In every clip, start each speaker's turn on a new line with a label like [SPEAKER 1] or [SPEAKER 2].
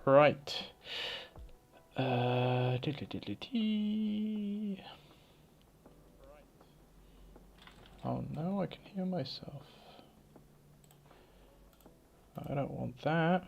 [SPEAKER 1] Right. Diddly-diddly-dee. Oh no, I can hear myself. I don't want that.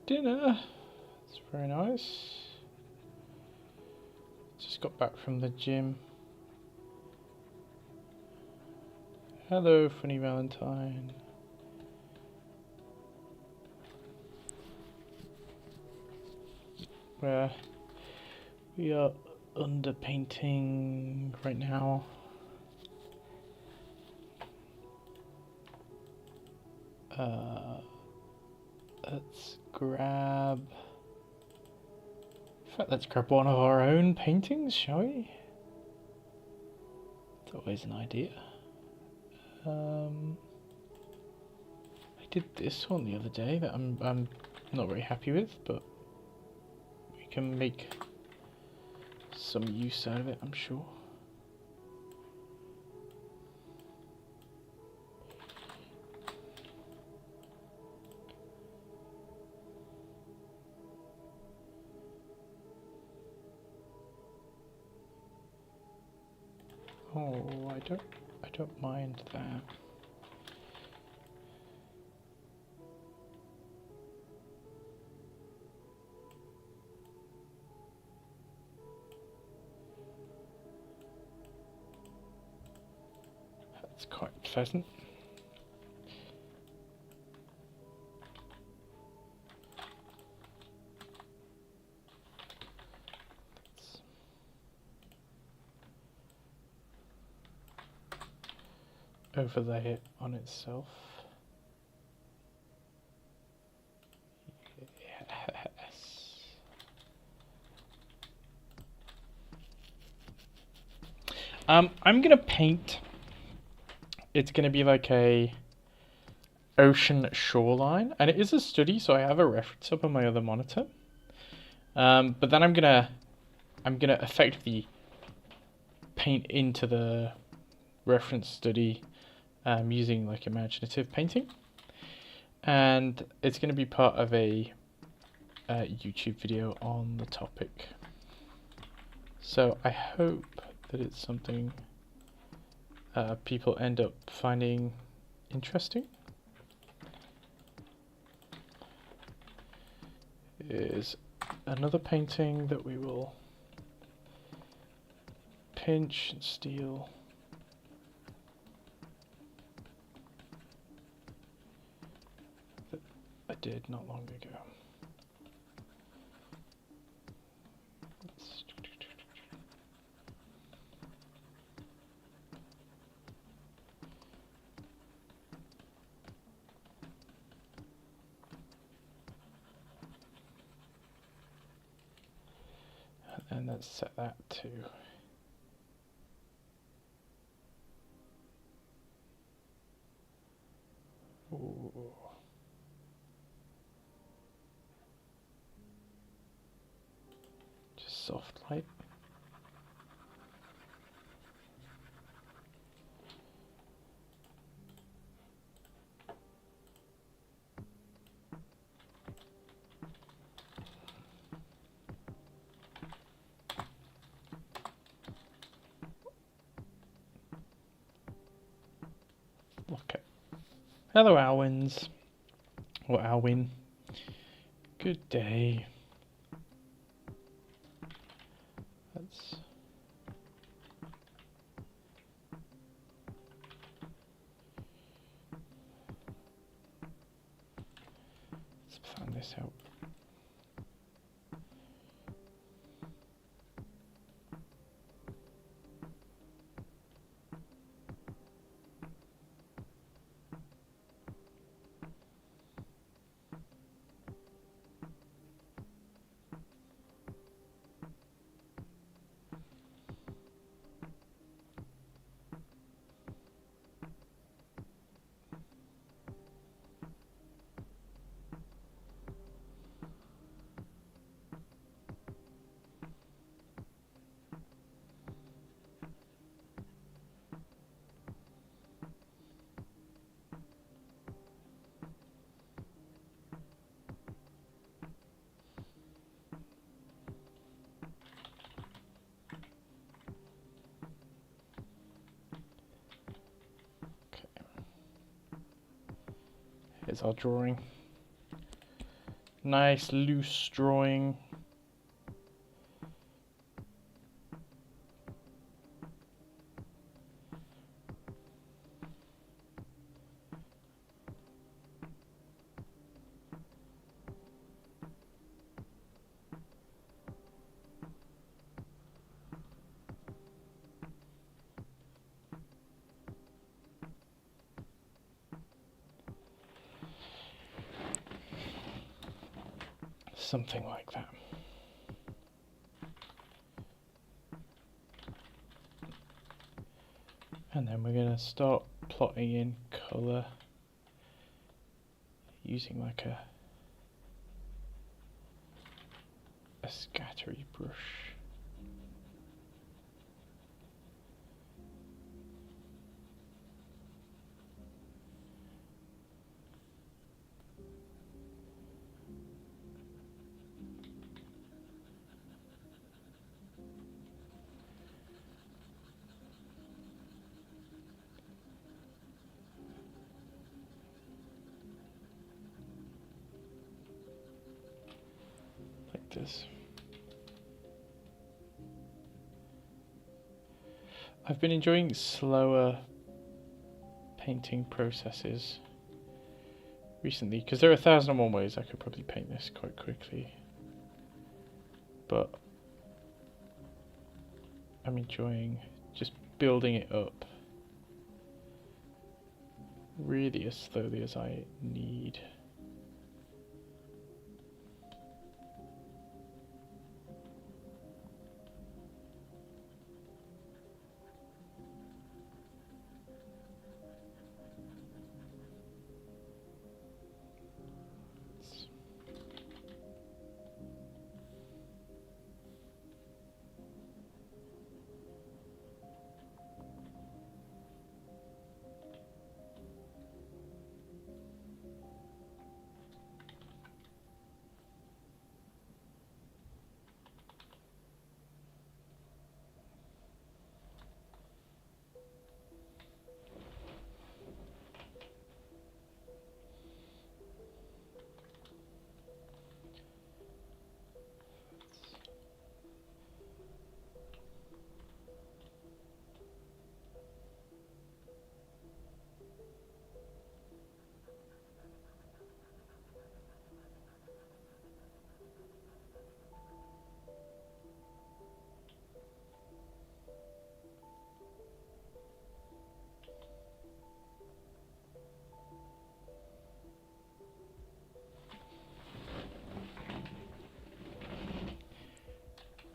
[SPEAKER 1] Dinner. It's very nice. Just got back from the gym. Hello, funny Valentine. Where we are underpainting right now. Let's grab. In fact, let's grab one of our own paintings, shall we? It's always an idea. I did this one the other day that I'm not very happy with, but we can make some use out of it, I'm sure. Oh, I don't mind that. That's quite pleasant. Let's overlay it on itself. Yes. I'm gonna paint. It's gonna be like a ocean shoreline, and it is a study, so I have a reference up on my other monitor. But then I'm gonna effectively paint into the reference study using like imaginative painting, and it's going to be part of a YouTube video on the topic. So I hope that it's something people end up finding interesting. Is another painting that we will pinch and steal. That I did not long ago. And let's set that to ooh. Just soft light. Okay. Hello, Alwins. Or Alwyn. Good day. Let's plan this out. Here's our drawing. Nice loose drawing. Something like that. And then we're going to start plotting in colour using like a scattery brush. Like this. I've been enjoying slower painting processes recently because there are 1,001 ways I could probably paint this quite quickly, but I'm enjoying just building it up really as slowly as I need.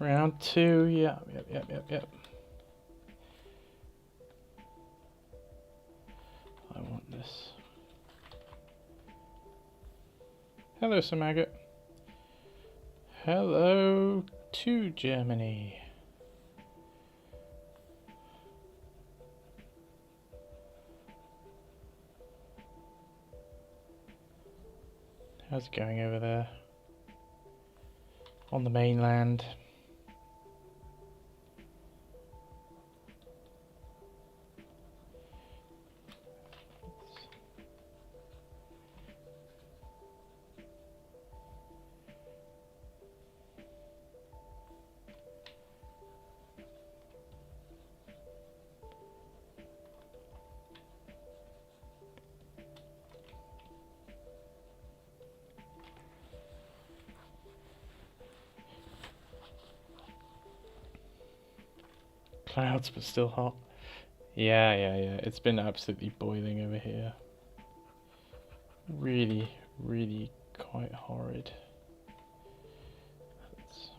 [SPEAKER 1] Round 2, yep. I want this. Hello, Sir Maggot. Hello to Germany. How's it going over there? On the mainland? Clouds, but still hot. Yeah. It's been absolutely boiling over here. Really quite horrid. Let's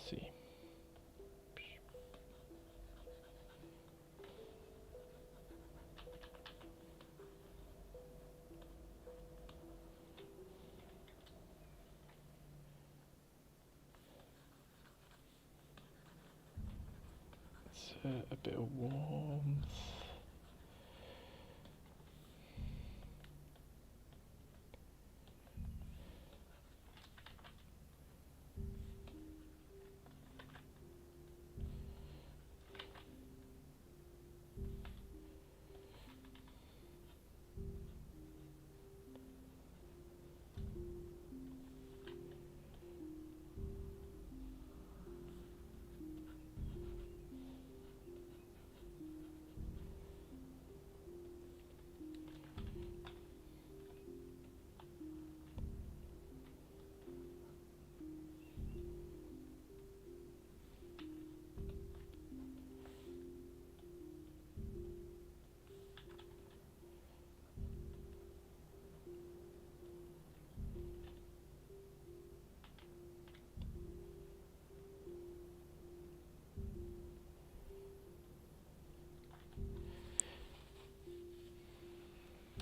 [SPEAKER 1] see. A bit of warmth.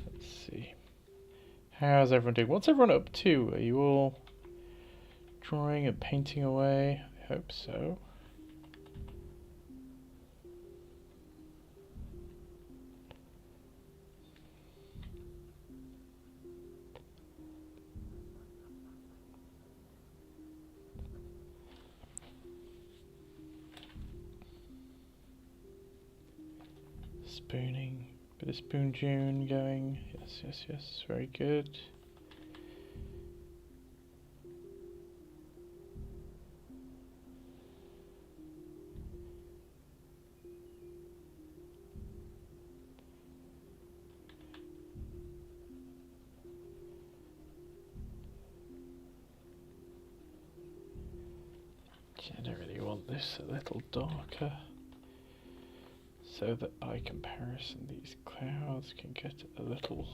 [SPEAKER 1] Let's see. How's everyone doing? What's everyone up to? Are you all drawing and painting away? I hope so. Spooning. Bit of spoon June going. Yes. Very good. I don't really want this a little darker, so that by comparison these clouds can get a little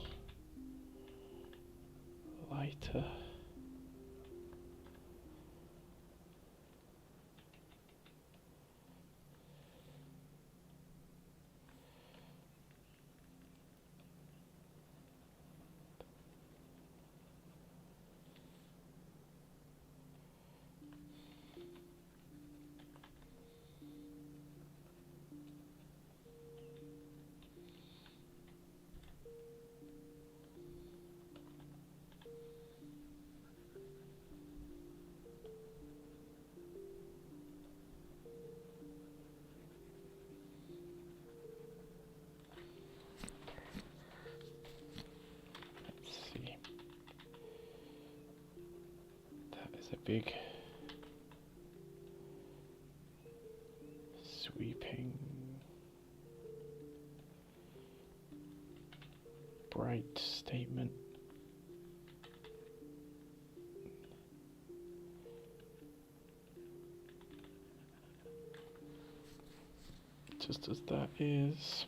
[SPEAKER 1] lighter. A big sweeping bright statement. Just as that is.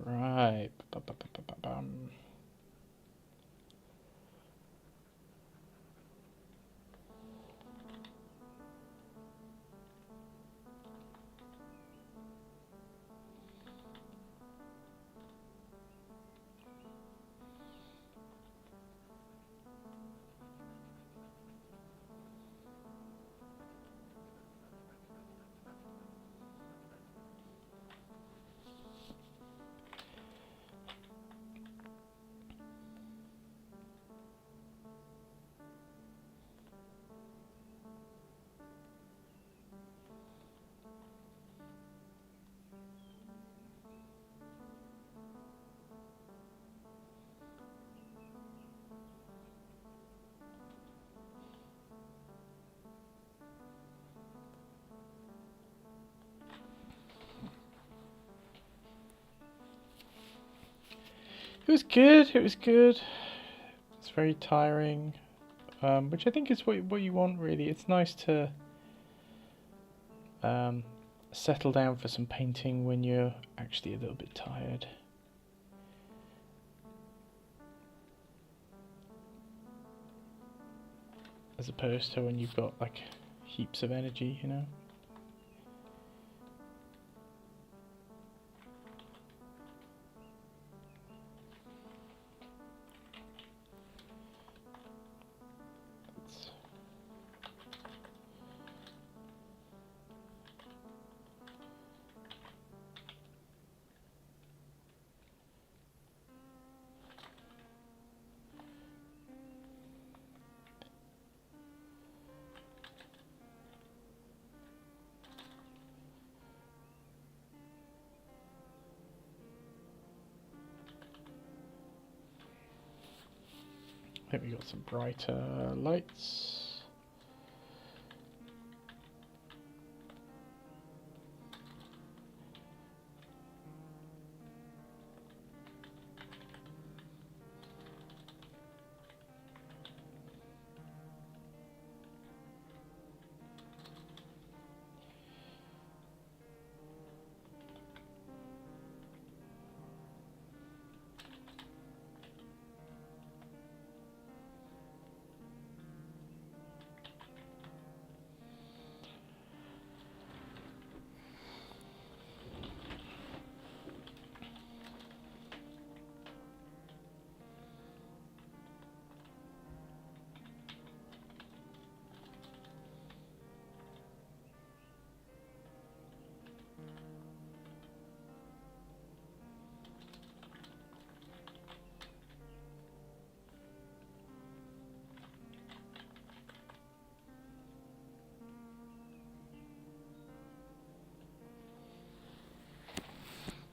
[SPEAKER 1] Right. Ba-ba-ba-ba-ba-bum. It was good. It was good. It's very tiring, which I think is what you want really. It's nice to settle down for some painting when you're actually a little bit tired. As opposed to when you've got like heaps of energy, you know? It's I think we got some brighter lights.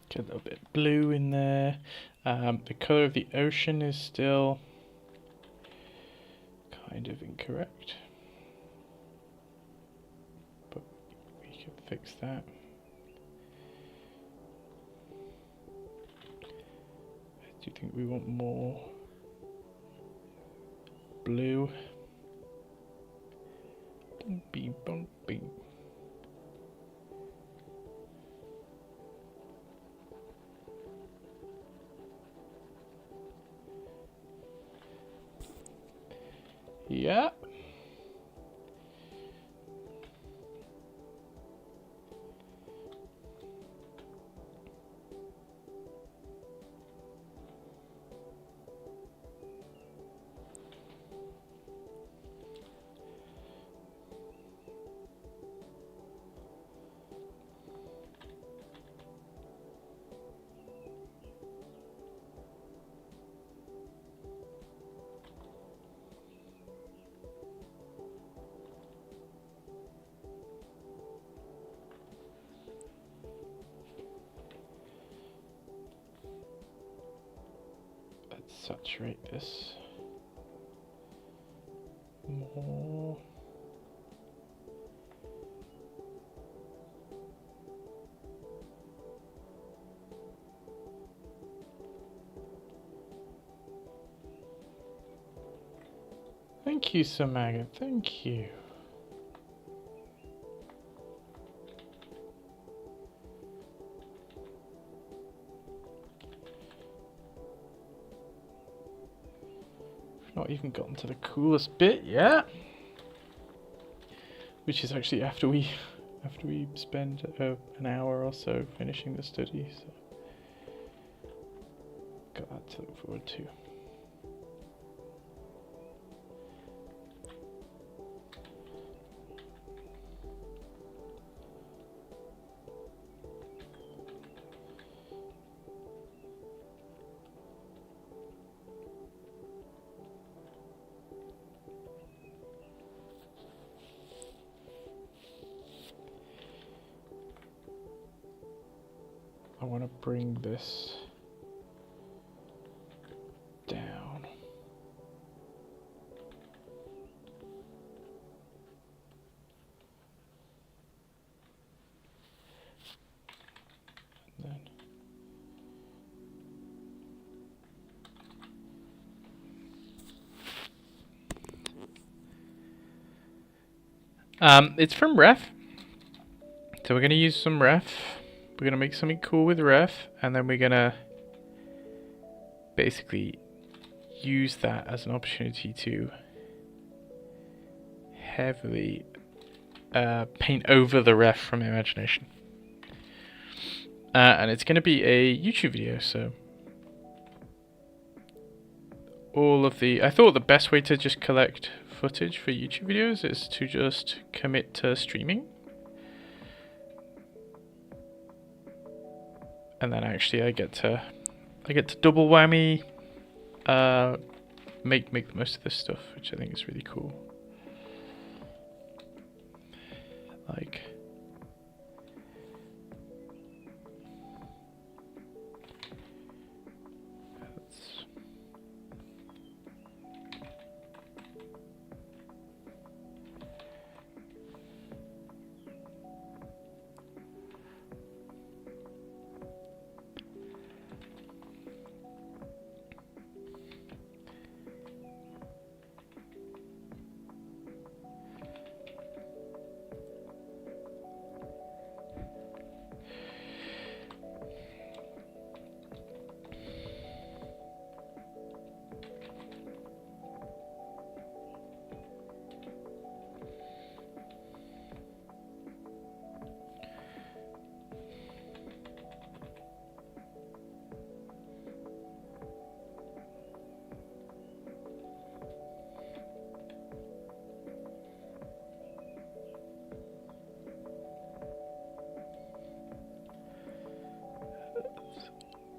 [SPEAKER 1] Get a little bit of blue in there. The colour of the ocean is still kind of incorrect, but we can fix that. Do you think we want more blue? Bumpy, bumpy. Yeah. Let's saturate this more. Thank you, Sir Maggot. Thank you. Not even gotten to the coolest bit yet, which is actually after we spend an hour or so finishing the study. So got that to look forward to. I want to bring this down. And then it's from Ref. So we're going to use some Ref. We're going to make something cool with Ref, and then we're going to basically use that as an opportunity to heavily paint over the Ref from Imagination. And it's going to be a YouTube video, so I thought the best way to just collect footage for YouTube videos is to just commit to streaming. And then actually I get to double whammy, make the most of this stuff, which I think is really cool. Like,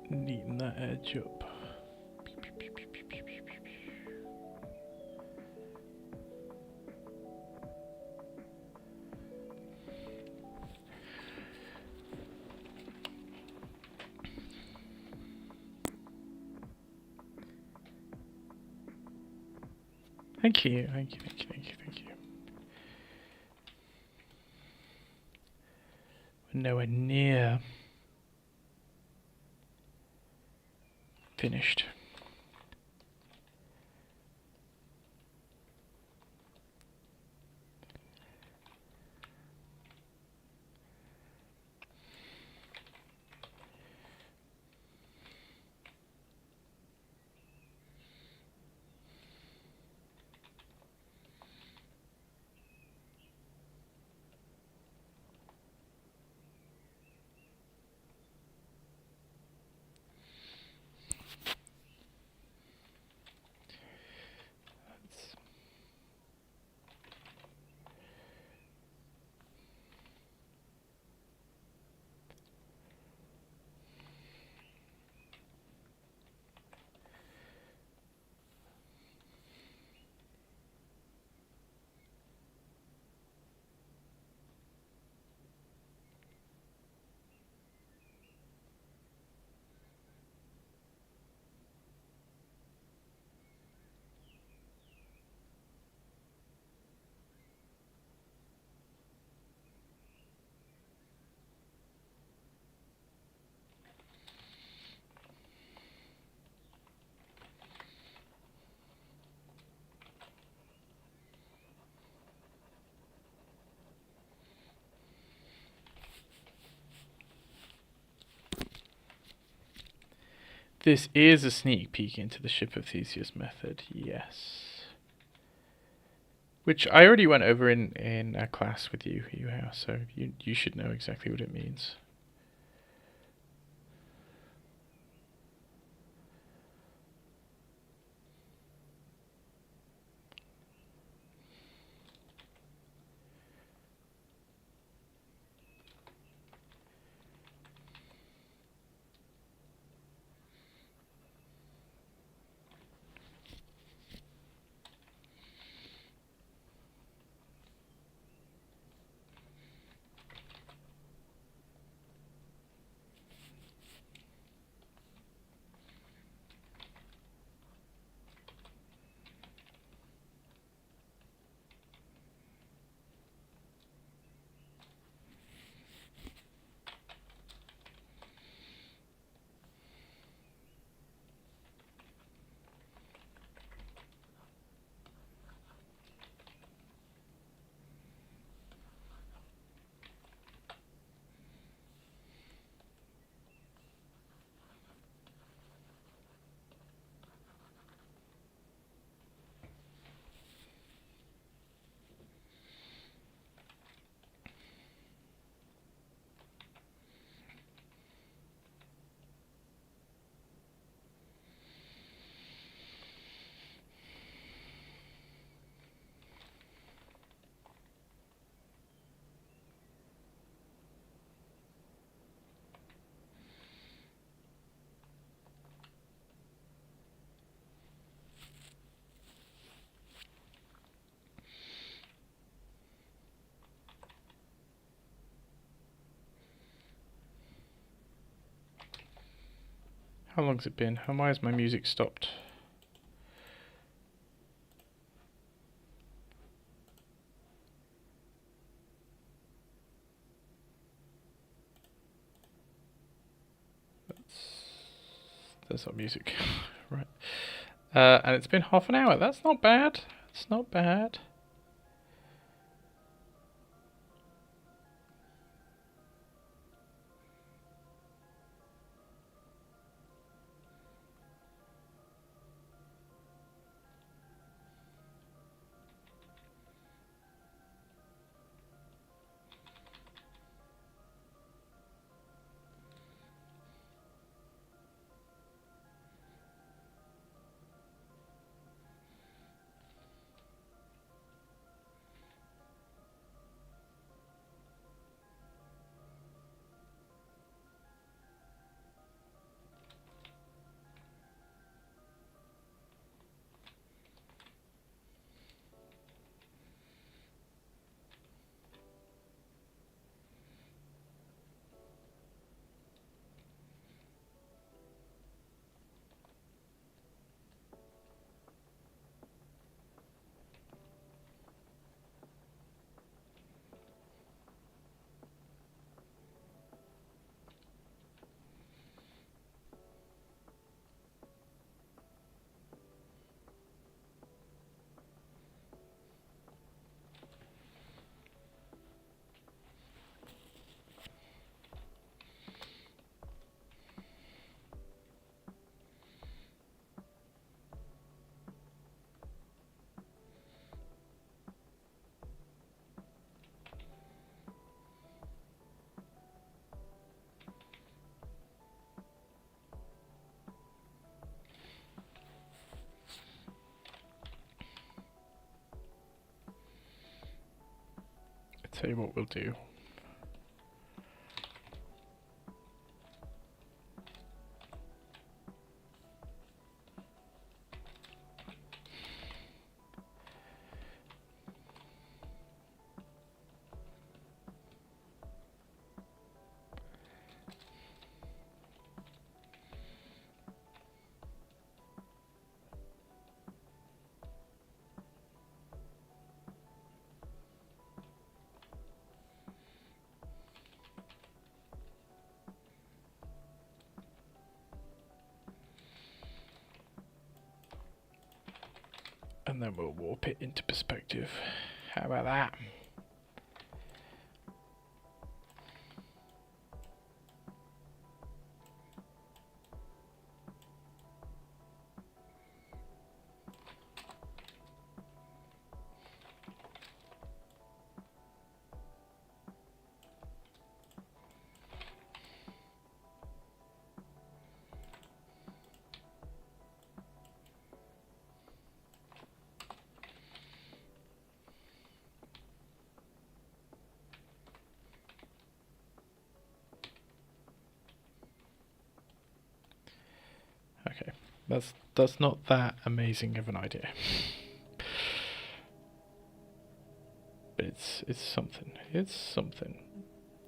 [SPEAKER 1] neaten that edge up. Thank you. We're nowhere near finished. This is a sneak peek into the Ship of Theseus method, yes. Which I already went over in a class with you, so you should know exactly what it means. How long's it been? Why has my music stopped? That's not music. Right. And it's been half an hour. That's not bad. It's not bad. I'll tell you what we'll do. And then we'll warp it into perspective. How about that? That's not that amazing of an idea. But it's something. It's something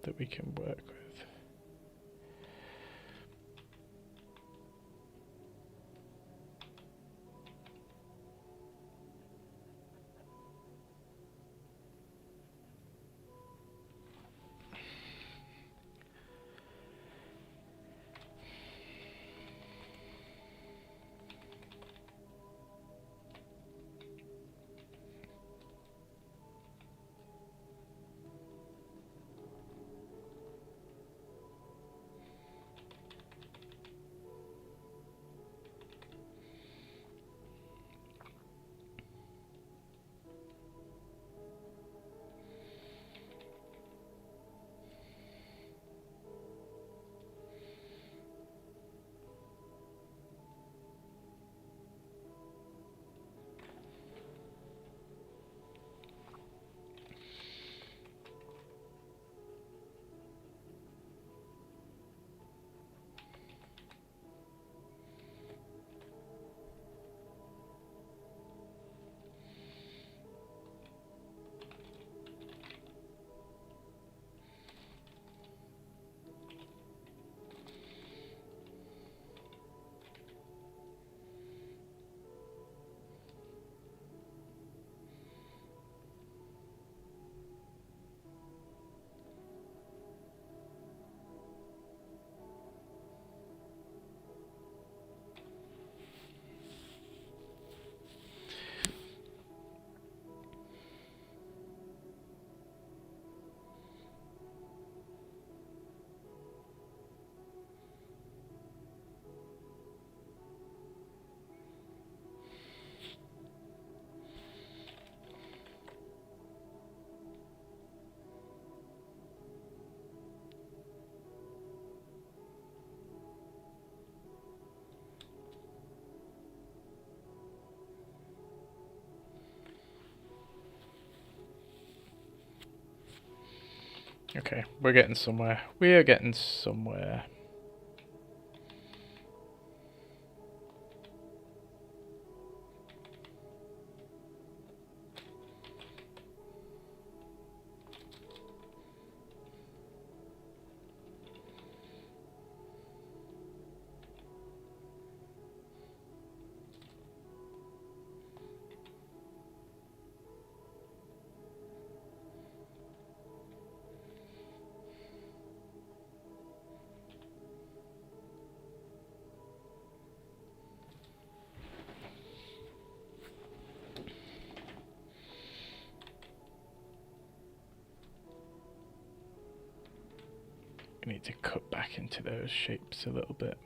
[SPEAKER 1] that we can work with. Okay, we're getting somewhere. We are getting somewhere. We need to cut back into those shapes a little bit.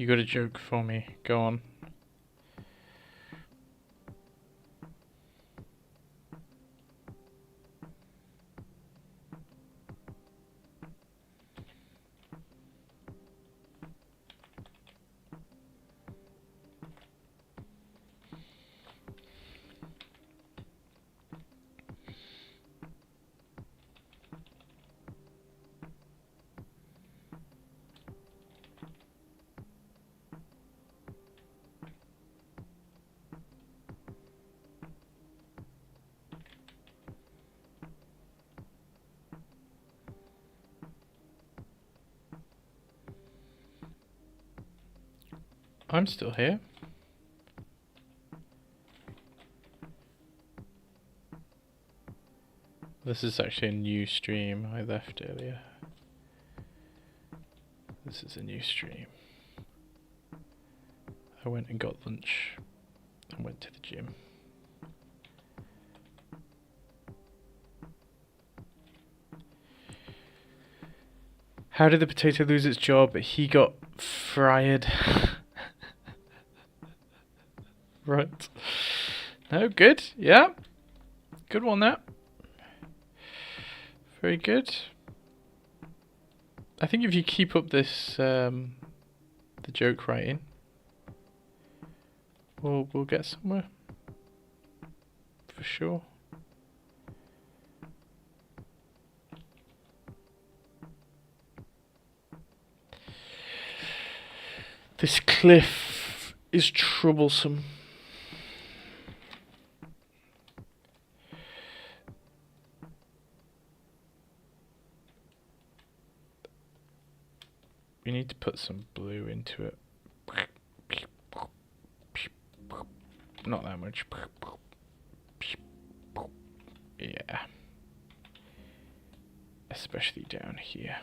[SPEAKER 1] You got a joke for me. Go on. I'm still here. This is actually a new stream I left earlier. This is a new stream. I went and got lunch and went to the gym. How did the potato lose its job? He got fried. Right. No, good. Yeah. Good one, that. Very good. I think if you keep up this, the joke writing, we'll get somewhere. For sure. This cliff is troublesome. We need to put some blue into it. Not that much. Yeah. Especially down here.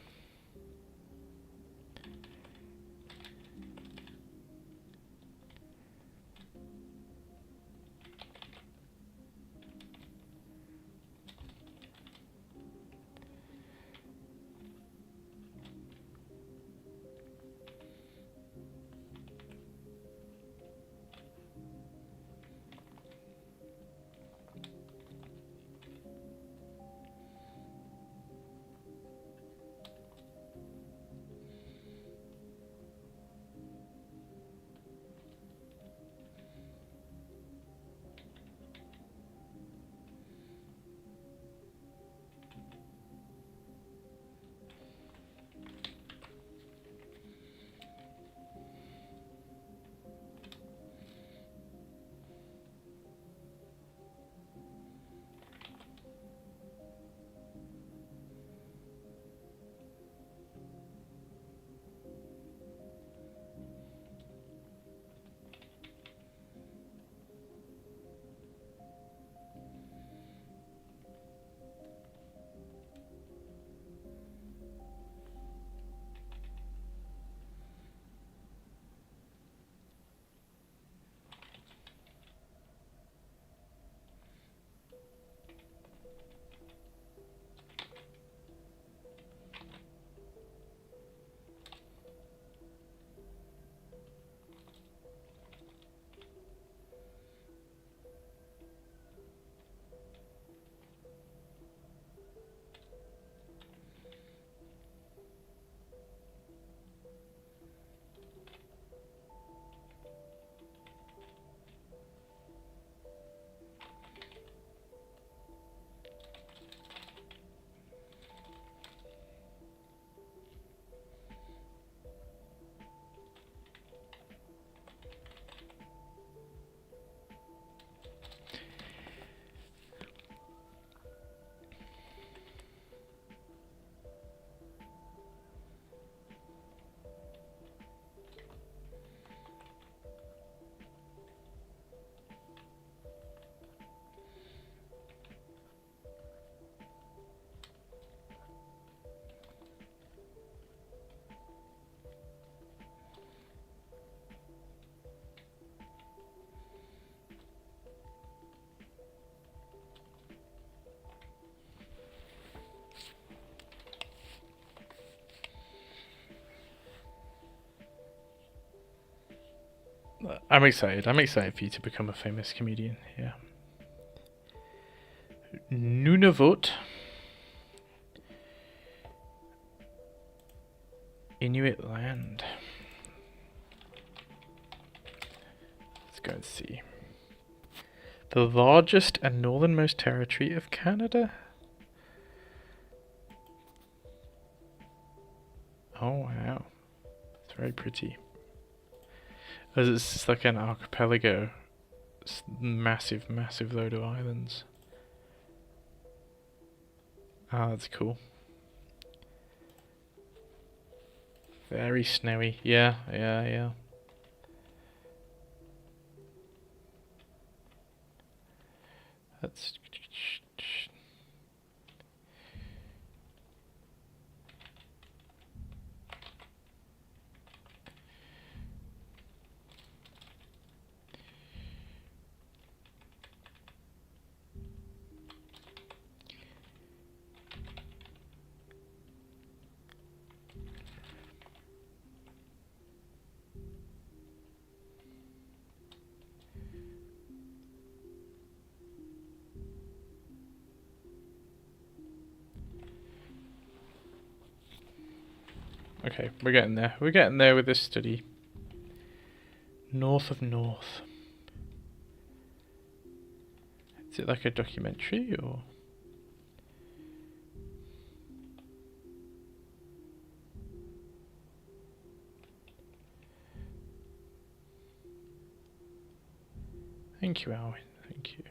[SPEAKER 1] I'm excited. I'm excited for you to become a famous comedian. Yeah. Nunavut. Inuit land. Let's go and see. The largest and northernmost territory of Canada? Oh wow. It's very pretty. It's just like an archipelago. It's massive, massive load of islands. Ah, that's cool. Very snowy. Yeah, yeah, yeah. That's... Okay, we're getting there. We're getting there with this study. North of North. Is it like a documentary or? Thank you, Alwyn. Thank you.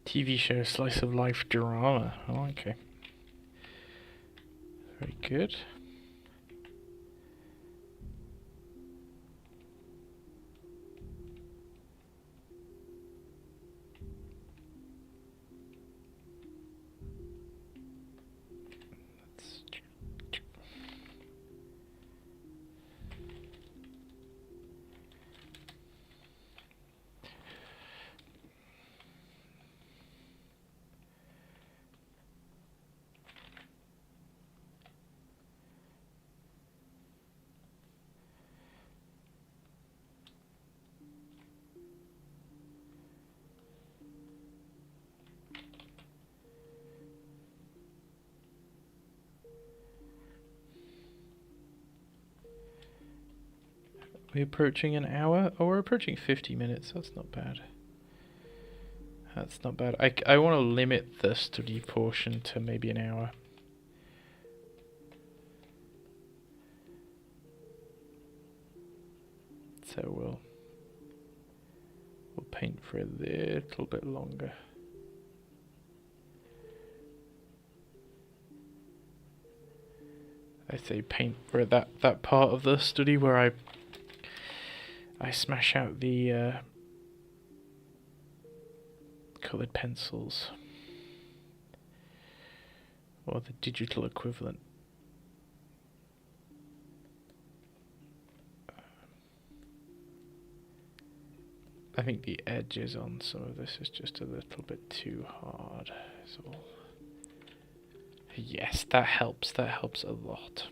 [SPEAKER 1] TV show, slice of life drama. Oh, okay. Very good. We're approaching an hour? Oh, we're approaching 50 minutes. That's not bad. That's not bad. I want to limit the study portion to maybe an hour. So we'll paint for a little bit longer. I say paint for that part of the study where I smash out the coloured pencils, or the digital equivalent. I think the edges on some of this is just a little bit too hard. So yes, that helps. That helps a lot.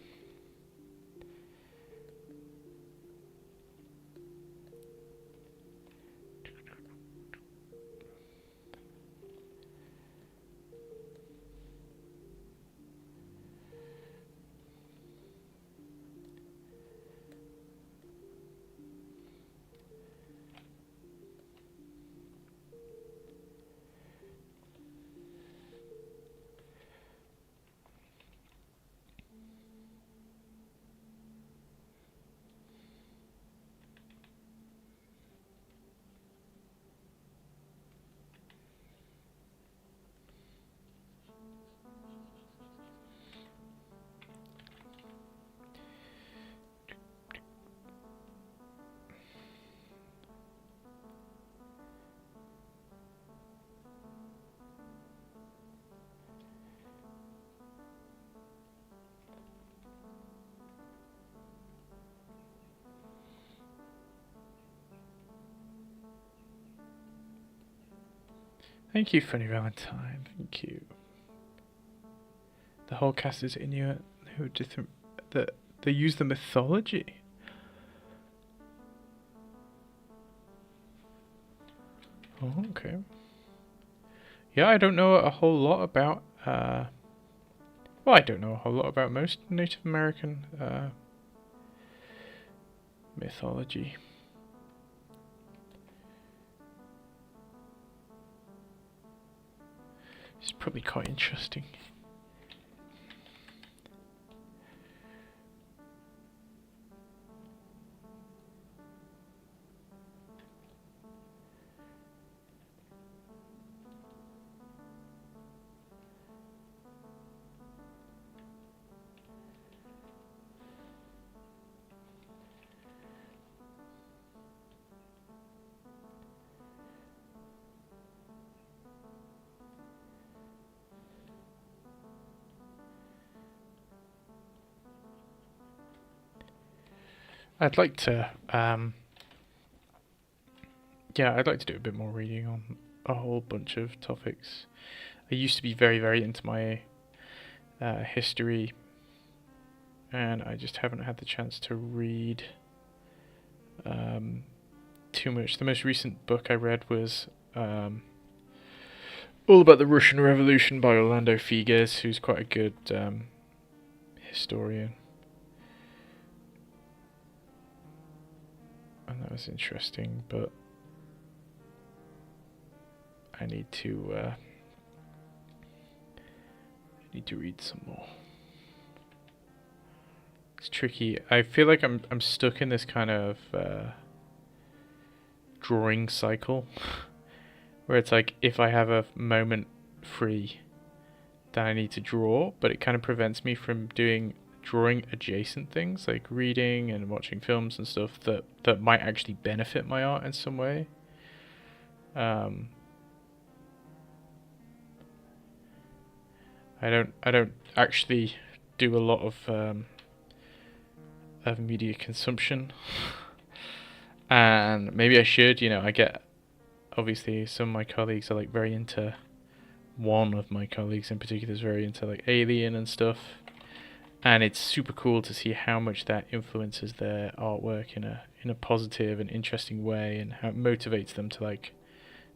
[SPEAKER 1] Thank you, Funny Valentine. Thank you. The whole cast is Inuit who different. They use the mythology. Oh, okay. Yeah, I don't know a whole lot about. Well, I don't know a whole lot about most Native American mythology. It's probably quite interesting. I'd like to, yeah, I'd like to do a bit more reading on a whole bunch of topics. I used to be very, very into my history, and I just haven't had the chance to read too much. The most recent book I read was all about the Russian Revolution by Orlando Figes, who's quite a good historian. And that was interesting, but I need to read some more. It's tricky. I feel like I'm stuck in this kind of drawing cycle where it's like if I have a moment free, then I need to draw, but it kind of prevents me from doing drawing adjacent things like reading and watching films and stuff that might actually benefit my art in some way. I don't actually do a lot of media consumption, and maybe I should. You know, I get obviously some of my colleagues are like very into. One of my colleagues in particular is very into like Alien and stuff. And it's super cool to see how much that influences their artwork in a positive and interesting way, and how it motivates them to like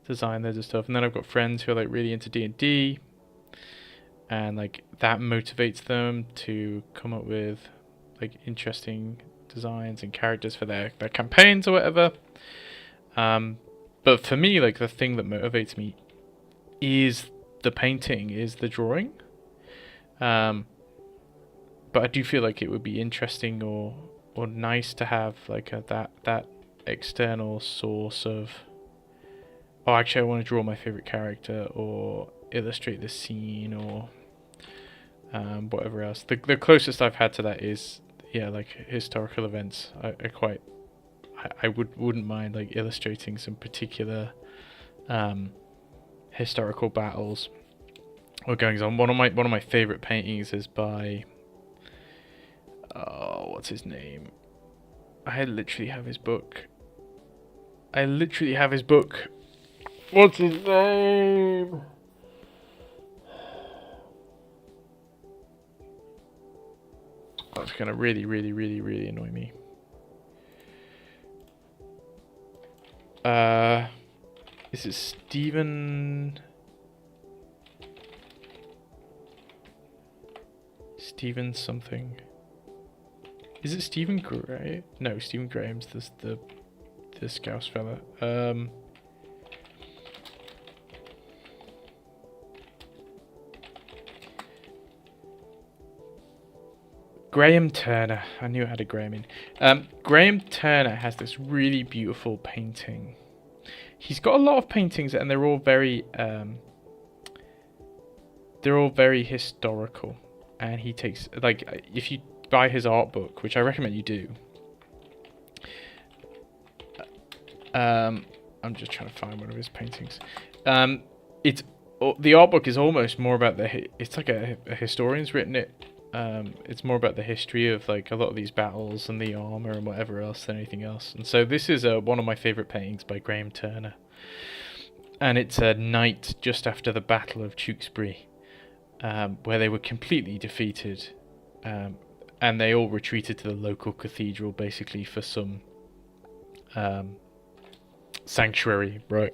[SPEAKER 1] design loads of stuff. And then I've got friends who are like really into D&D, and like that motivates them to come up with like interesting designs and characters for their campaigns or whatever. But for me, like the thing that motivates me is the painting, is the drawing. But I do feel like it would be interesting or nice to have like that external source of, oh, actually I want to draw my favorite character or illustrate this scene or whatever else. The closest I've had to that is like historical events. I wouldn't mind like illustrating some particular historical battles or goings on. One of my favorite paintings is by what's his name? I literally have his book. What's his name? That's gonna really annoy me. Is it Stephen something? Is it Stephen Gray? No, Stephen Graham's the Scouse fella. Graham Turner. I knew I had a Graham in. Graham Turner has this really beautiful painting. He's got a lot of paintings, and they're all very historical. And he takes, like, if you buy his art book, which I recommend you do. I'm just trying to find one of his paintings. It's the art book is almost more about it's like a historian's written it. It's more about the history of like a lot of these battles and the armor and whatever else than anything else. And so this is one of my favorite paintings by Graham Turner. and it's a night just after the Battle of Tewkesbury, where they were completely defeated, and they all retreated to the local cathedral basically for some sanctuary, right?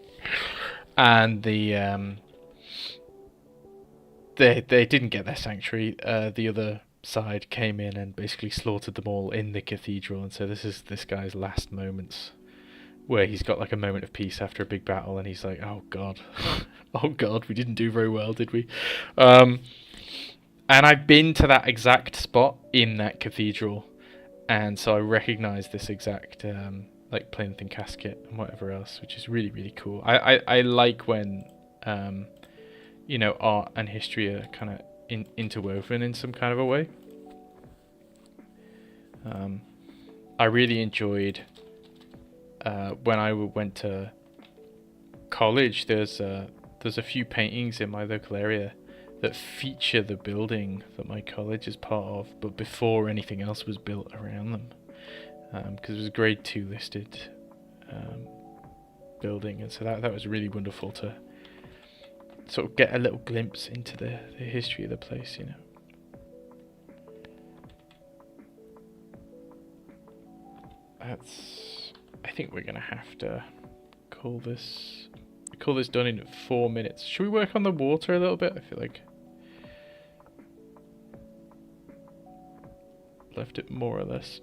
[SPEAKER 1] And they didn't get their sanctuary. The other side came in and basically slaughtered them all in the cathedral, and so this is this guy's last moments, where he's got like a moment of peace after a big battle, and he's like, "Oh God, oh God, we didn't do very well, did we?" And I've been to that exact spot in that cathedral, and so I recognise this exact like plinth and casket and whatever else, which is really really cool. I like when you know, art and history are kind of interwoven in some kind of a way. I really enjoyed when I went to college. There's a few paintings in my local area that feature the building that my college is part of, but before anything else was built around them, because it was a grade 2 listed building, and so that was really wonderful to sort of get a little glimpse into the history of the place, you know. I think we're gonna have to call this done in 4 minutes. Should we work on the water a little bit? I feel like left it more or less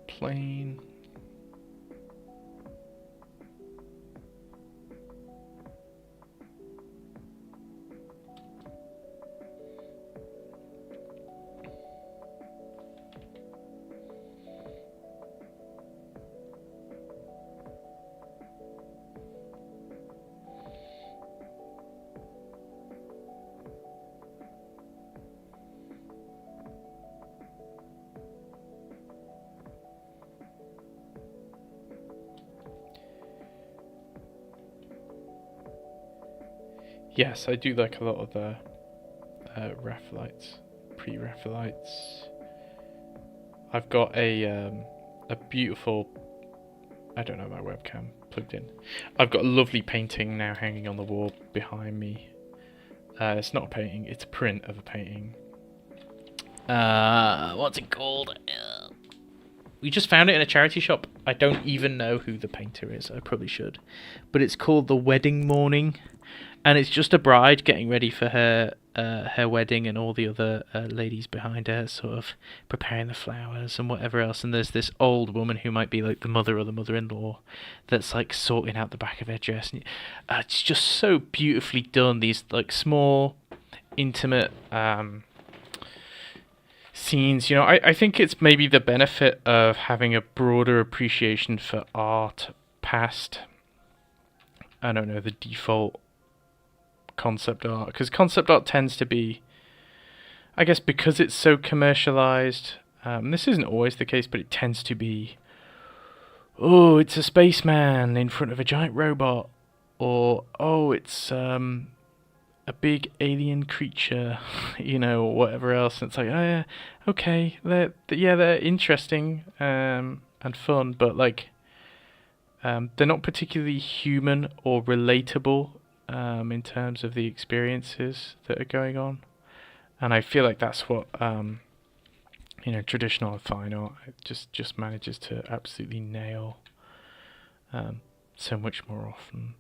[SPEAKER 1] plain. Yes, I do like a lot of the Raphaelites, pre-Raphaelites. I've got a beautiful, I don't know, my webcam plugged in. I've got a lovely painting now hanging on the wall behind me. It's not a painting, it's a print of a painting. What's it called? We just found it in a charity shop. I don't even know who the painter is. I probably should. But it's called The Wedding Morning. And it's just a bride getting ready for her wedding, and all the other ladies behind her sort of preparing the flowers and whatever else. And there's this old woman who might be like the mother or the mother-in-law that's like sorting out the back of her dress. And it's just so beautifully done. These like small, intimate scenes. You know, I think it's maybe the benefit of having a broader appreciation for art past, I don't know, the default concept art, because concept art tends to be, I guess, because it's so commercialized, this isn't always the case, but it tends to be, oh, it's a spaceman in front of a giant robot, or oh, it's a big alien creature, you know, or whatever else. And it's like, oh yeah, okay, they're interesting and fun, but like they're not particularly human or relatable in terms of the experiences that are going on. And I feel like that's what you know, traditional fine art just manages to absolutely nail so much more often.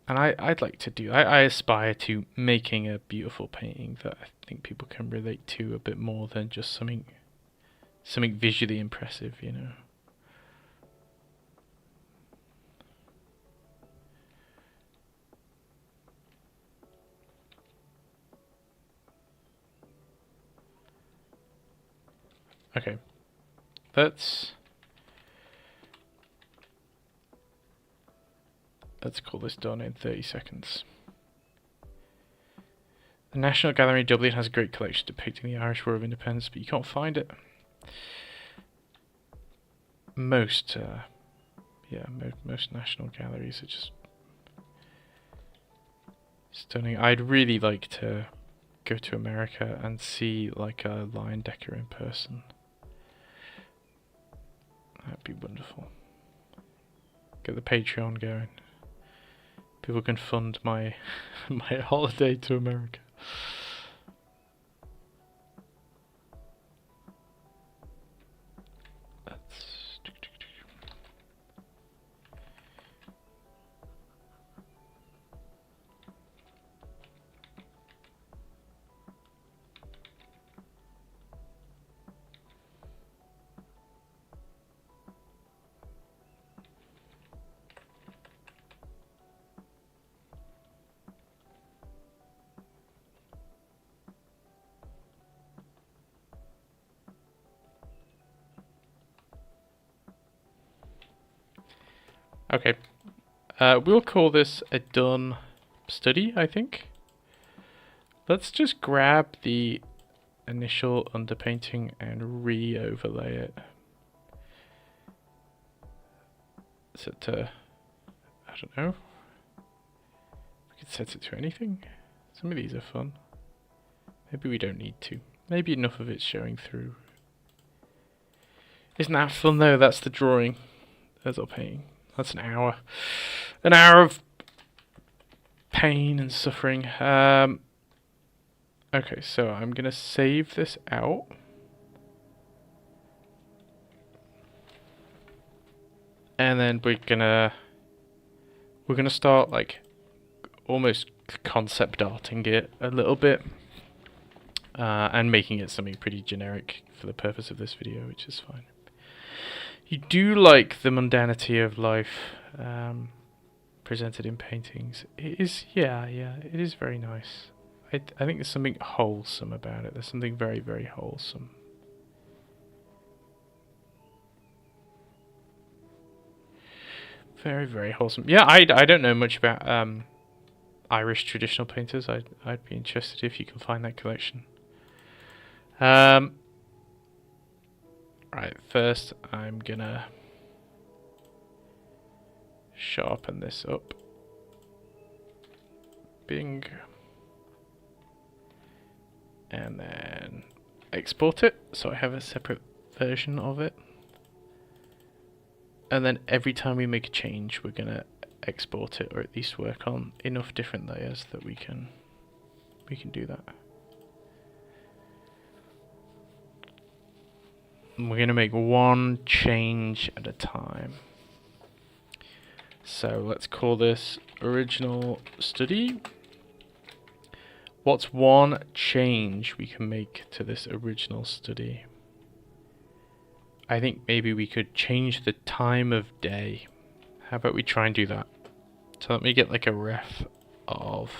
[SPEAKER 1] And I'd like to do, I aspire to making a beautiful painting that I think people can relate to a bit more than just something visually impressive, you know. Okay, let's call this done in 30 seconds. The National Gallery in Dublin has a great collection depicting the Irish War of Independence, but you can't find it. Most national galleries are just stunning. I'd really like to go to America and see like a Leyendecker in person. That'd be wonderful. Get the Patreon going. People can fund my my holiday to America. Okay, we'll call this a done study, I think. Let's just grab the initial underpainting and re-overlay it. Set to, I don't know. We could set it to anything. Some of these are fun. Maybe we don't need to. Maybe enough of it's showing through. Isn't that fun though? That's the drawing. There's our painting. That's an hour. An hour of pain and suffering. Okay, so I'm gonna save this out. And then we're gonna start like almost concept arting it a little bit. And making it something pretty generic for the purpose of this video, which is fine. You do like the mundanity of life presented in paintings. It is, yeah, it is very nice. I think there's something wholesome about it. There's something very, very wholesome. Very, very wholesome. Yeah, I don't know much about Irish traditional painters. I'd be interested if you can find that collection. Right, first I'm gonna sharpen this up. Bing. And then export it so I have a separate version of it. And then every time we make a change, we're gonna export it, or at least work on enough different layers that we can do that. And we're gonna make one change at a time. So let's call this original study. What's one change we can make to this original study? I think maybe we could change the time of day. How about we try and do that? So let me get like a ref of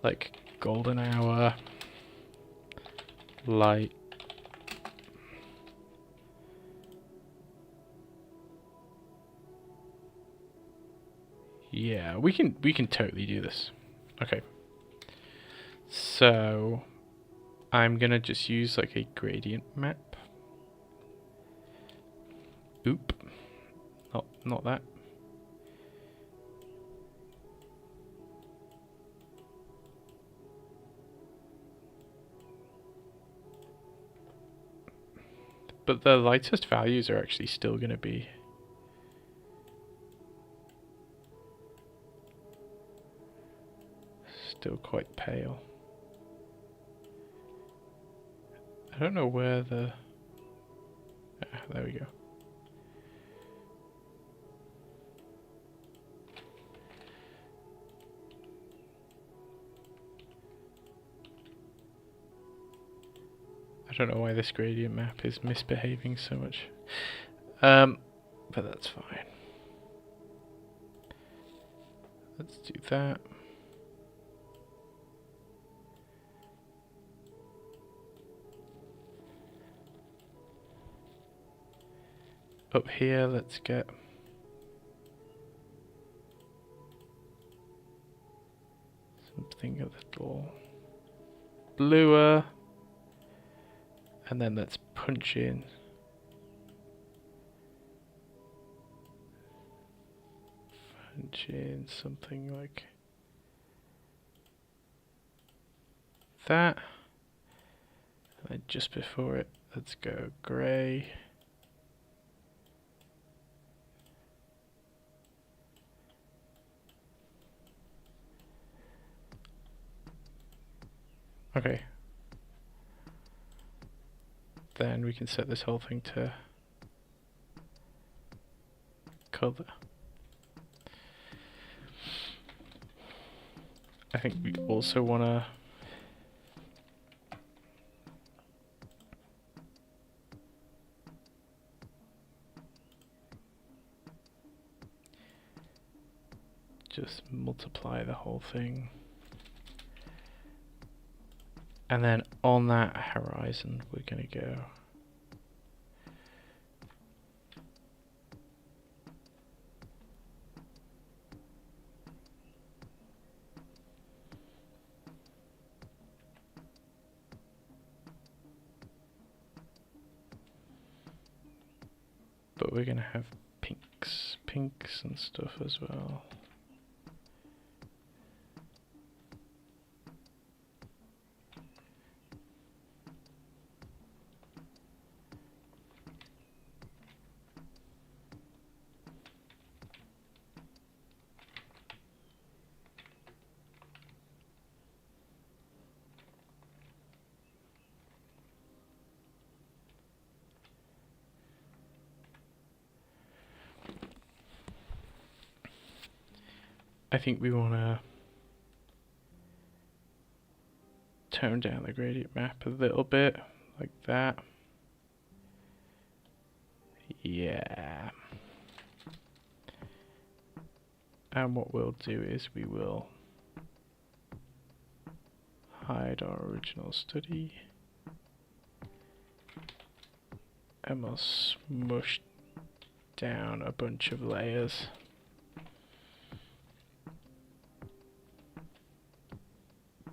[SPEAKER 1] like golden hour, light. Yeah, we can totally do this. Okay. So I'm gonna just use like a gradient map. Oop. Not that. But the lightest values are actually still gonna be still quite pale. I don't know where the... there we go. I don't know why this gradient map is misbehaving so much. But that's fine. Let's do that. Up here, let's get something a little bluer, and then let's punch in something like that, and then just before it, let's go grey. Okay. Then we can set this whole thing to color. I think we also want to just multiply the whole thing. And then on that horizon, we're going to go but we're going to have pinks and stuff as well. I think we want to tone down the gradient map a little bit, like that. Yeah. And what we'll do is we will hide our original study. And we'll smush down a bunch of layers.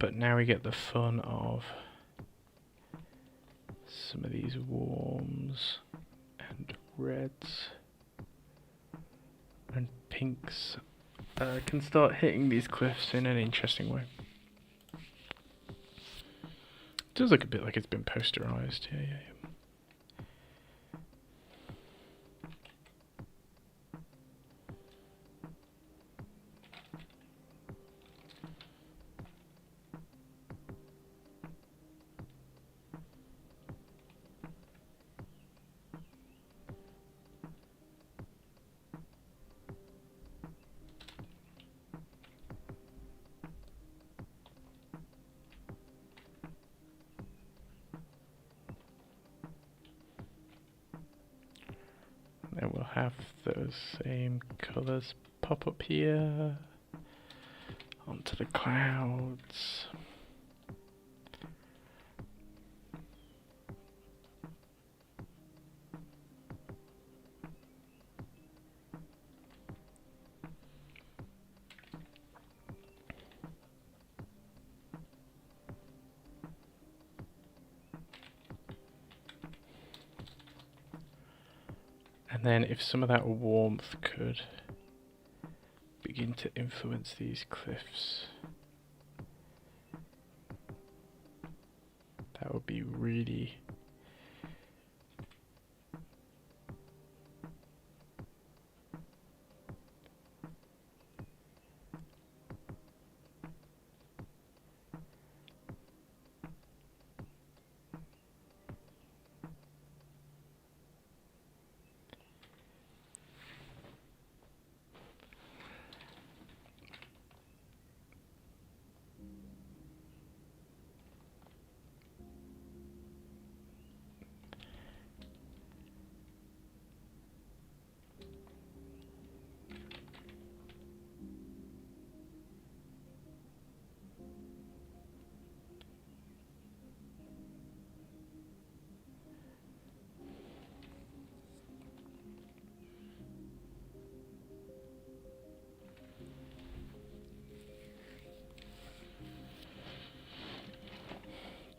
[SPEAKER 1] But now we get the fun of some of these warms and reds and pinks can start hitting these cliffs in an interesting way. It does look a bit like it's been posterized. Yeah. And we'll have those same colors pop up here onto the clouds. And then if some of that warmth could begin to influence these cliffs, that would be really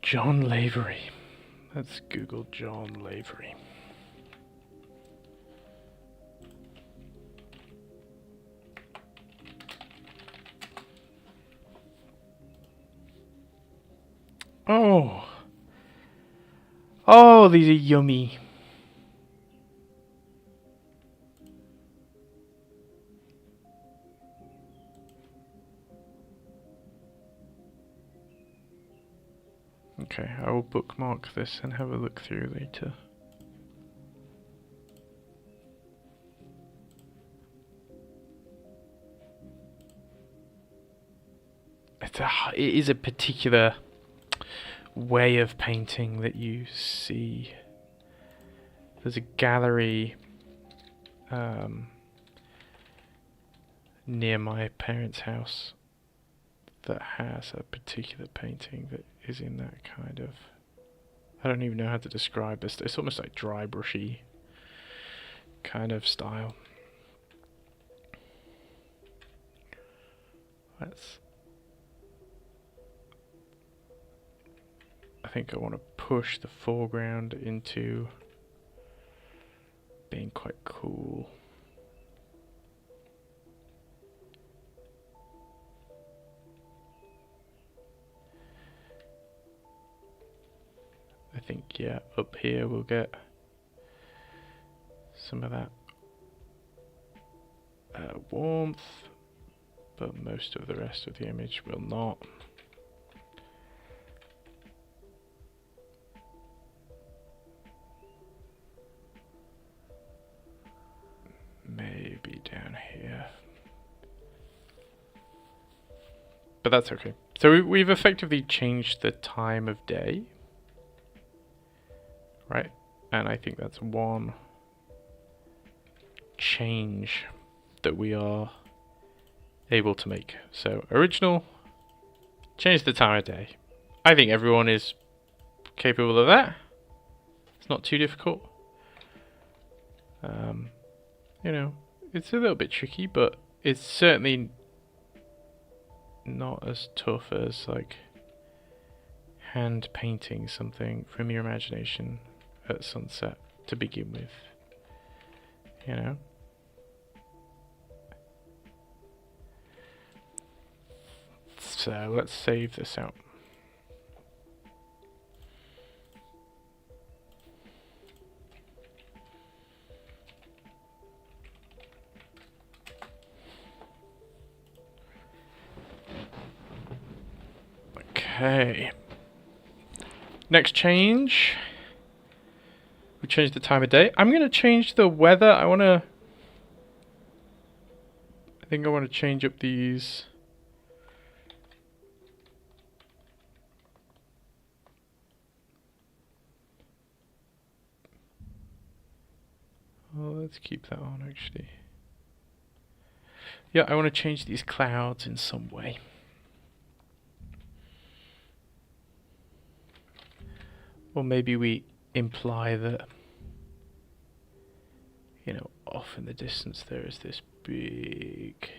[SPEAKER 1] John Lavery. Let's Google John Lavery. Oh, these are yummy. Okay, I will bookmark this and have a look through later. It is a particular way of painting that you see. There's a gallery near my parents' house that has a particular painting that is in that kind of, I don't even know how to describe this. It's almost like dry brushy kind of style. I think I want to push the foreground into being quite cool. I think, yeah, up here we'll get some of that warmth, but most of the rest of the image will not. Maybe down here. But that's okay. So we've effectively changed the time of day. Right? And I think that's one change that we are able to make. So original, change the time of day. I think everyone is capable of that. It's not too difficult. You know, it's a little bit tricky, but it's certainly not as tough as like hand painting something from your imagination at sunset to begin with. You know? So let's save this out. Okay. Next change. We changed the time of day. I'm going to change the weather. I think I want to change up these. Well, let's keep that on actually. Yeah, I want to change these clouds in some way. Or maybe we imply that, you know, off in the distance there is this big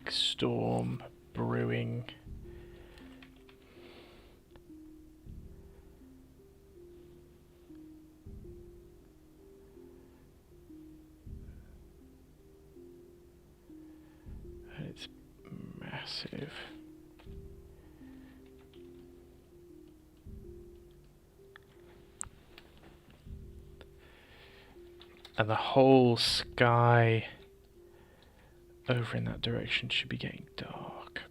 [SPEAKER 1] storm brewing. And it's massive. And the whole sky over in that direction should be getting dark.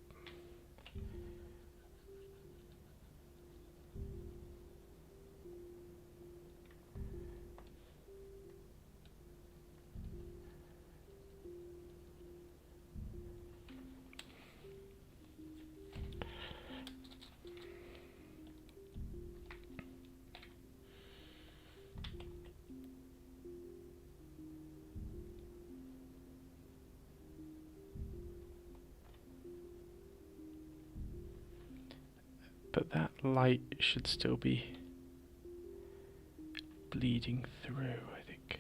[SPEAKER 1] But that light should still be bleeding through, I think.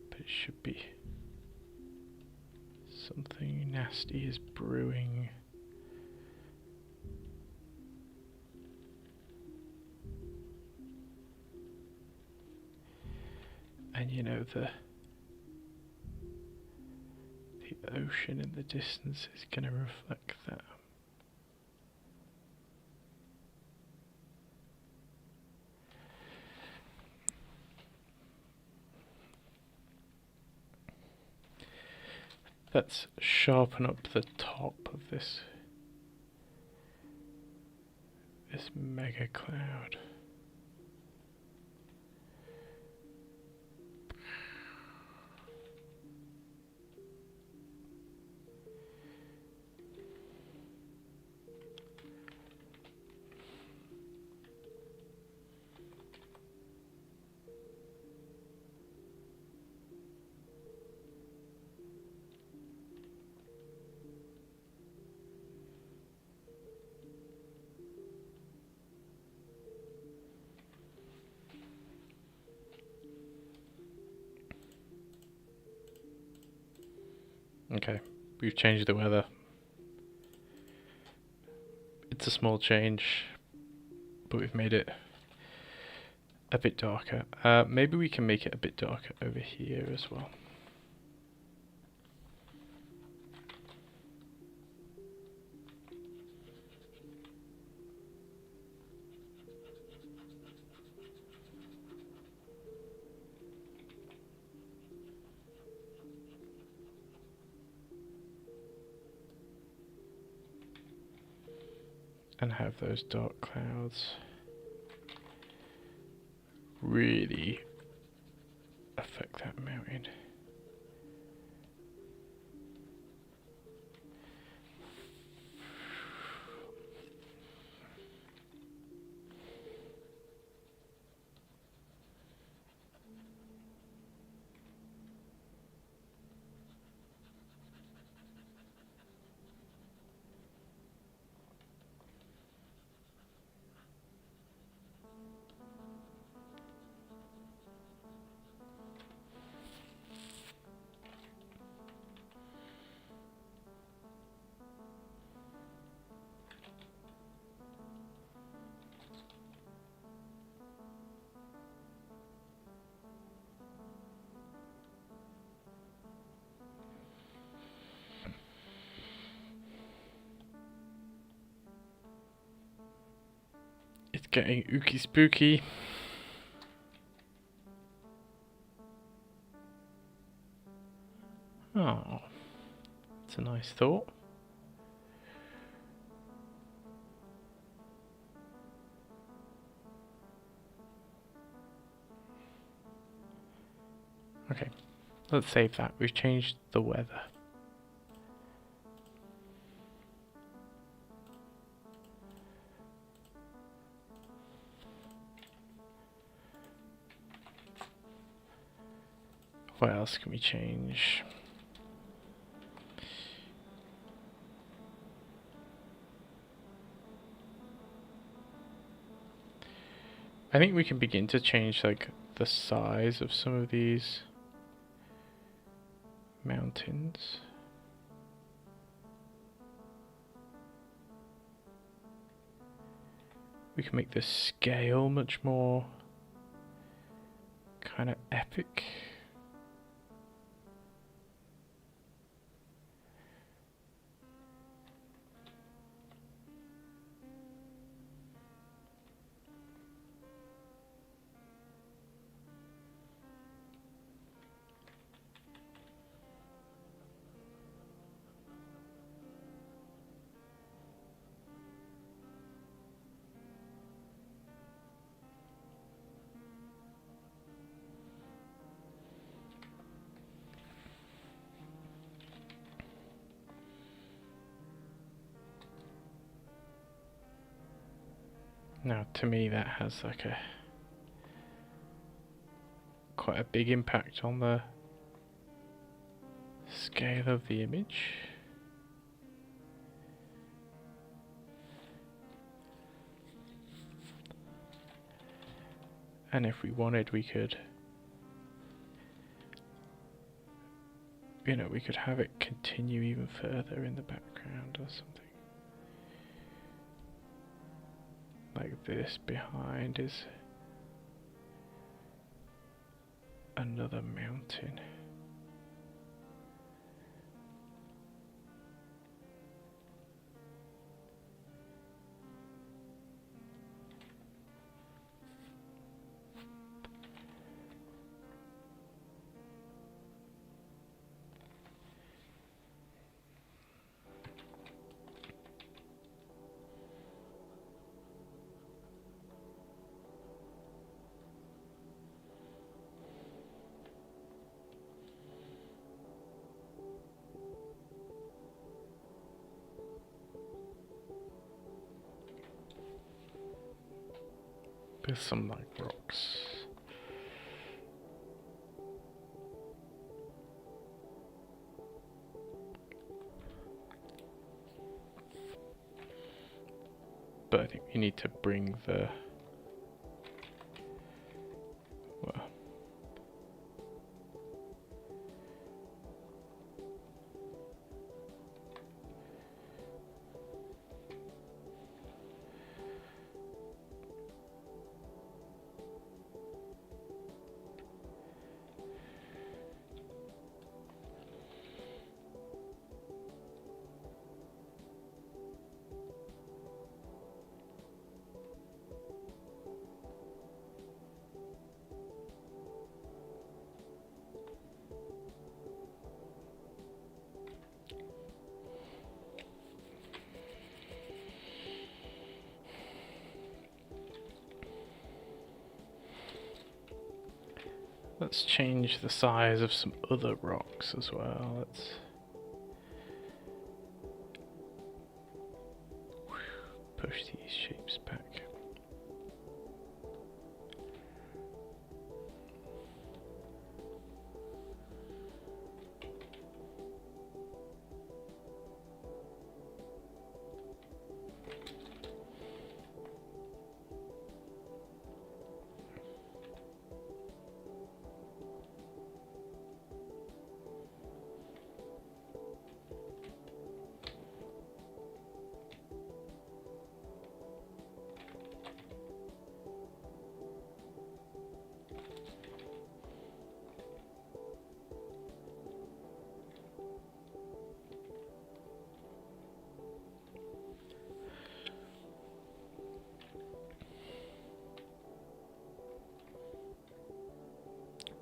[SPEAKER 1] But it should be something nasty is brewing. And you know, the ocean in the distance is going to reflect that. Let's sharpen up the top of this mega cloud. Okay, we've changed the weather. It's a small change, but we've made it a bit darker. Maybe we can make it a bit darker over here as well. And have those dark clouds really affect that mountain. It's getting ooky spooky. Oh, it's a nice thought. Okay, let's save that. We've changed the weather. What else can we change? I think we can begin to change like the size of some of these mountains. We can make the scale much more kind of epic. Now, to me, that has like quite a big impact on the scale of the image. And if we wanted, we could, we could have it continue even further in the background or something. Like this behind is another mountain. With some like rocks. But I think we need to bring the... well, let's change the size of some other rocks as well. Let's push these shapes back.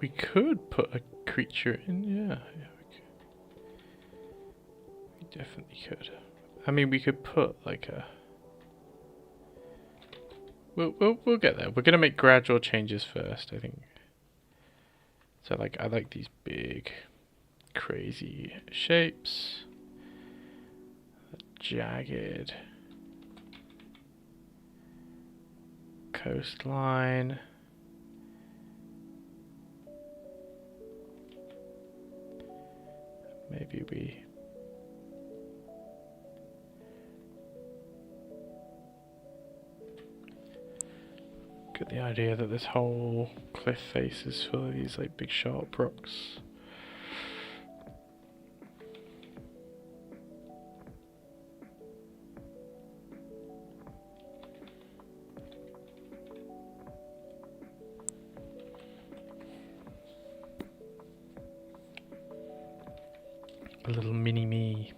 [SPEAKER 1] We could put a creature in, yeah, we could. We definitely could. I mean, we could put like a... We'll get there. We're gonna make gradual changes first, I think. So like, I like these big, crazy shapes. Jagged coastline. Maybe we get the idea that this whole cliff face is full of these like big sharp rocks. A little mini me.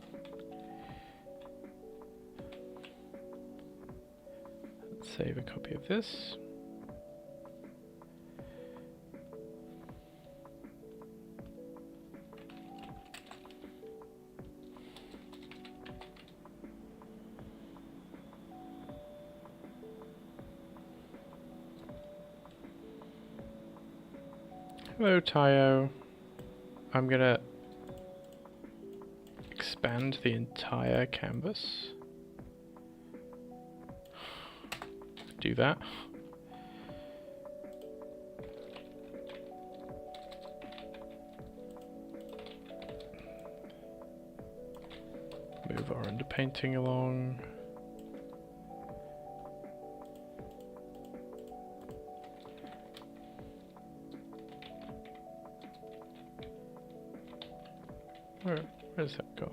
[SPEAKER 1] Let's save a copy of this. Hello, Tayo. I'm gonna expand the entire canvas. Do that. Move our underpainting along. Where's that gone?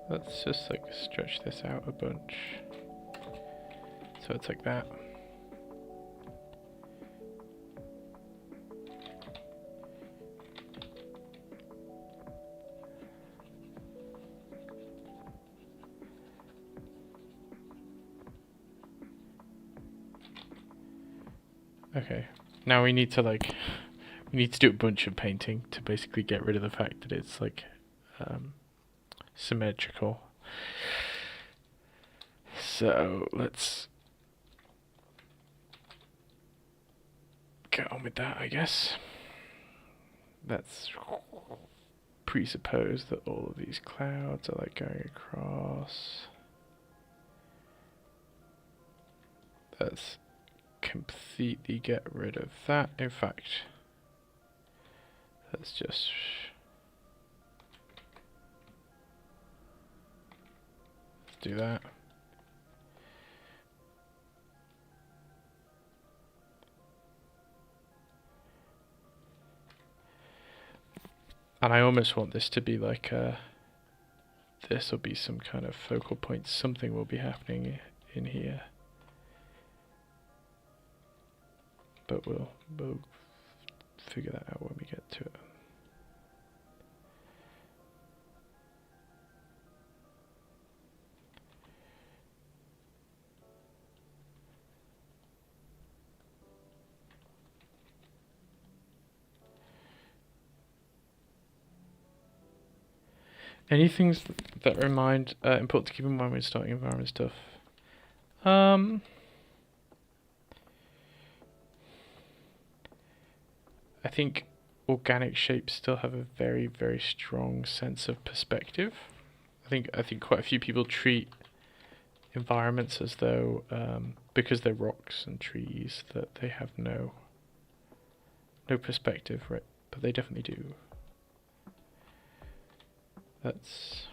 [SPEAKER 1] Let's just like stretch this out a bunch. So it's like that. Okay, now we need to like, we need to do a bunch of painting to basically get rid of the fact that it's like symmetrical. So let's get on with that, I guess. That's presuppose that all of these clouds are like going across. Let's completely get rid of that. In fact, let's just do that. And I almost want this to be like this will be some kind of focal point. Something will be happening in here. But we'll figure that out when we get to it. Any things that remind important to keep in mind when starting environment stuff? I think organic shapes still have a very, very strong sense of perspective. I think quite a few people treat environments as though because they're rocks and trees that they have no perspective, right? But they definitely do. That's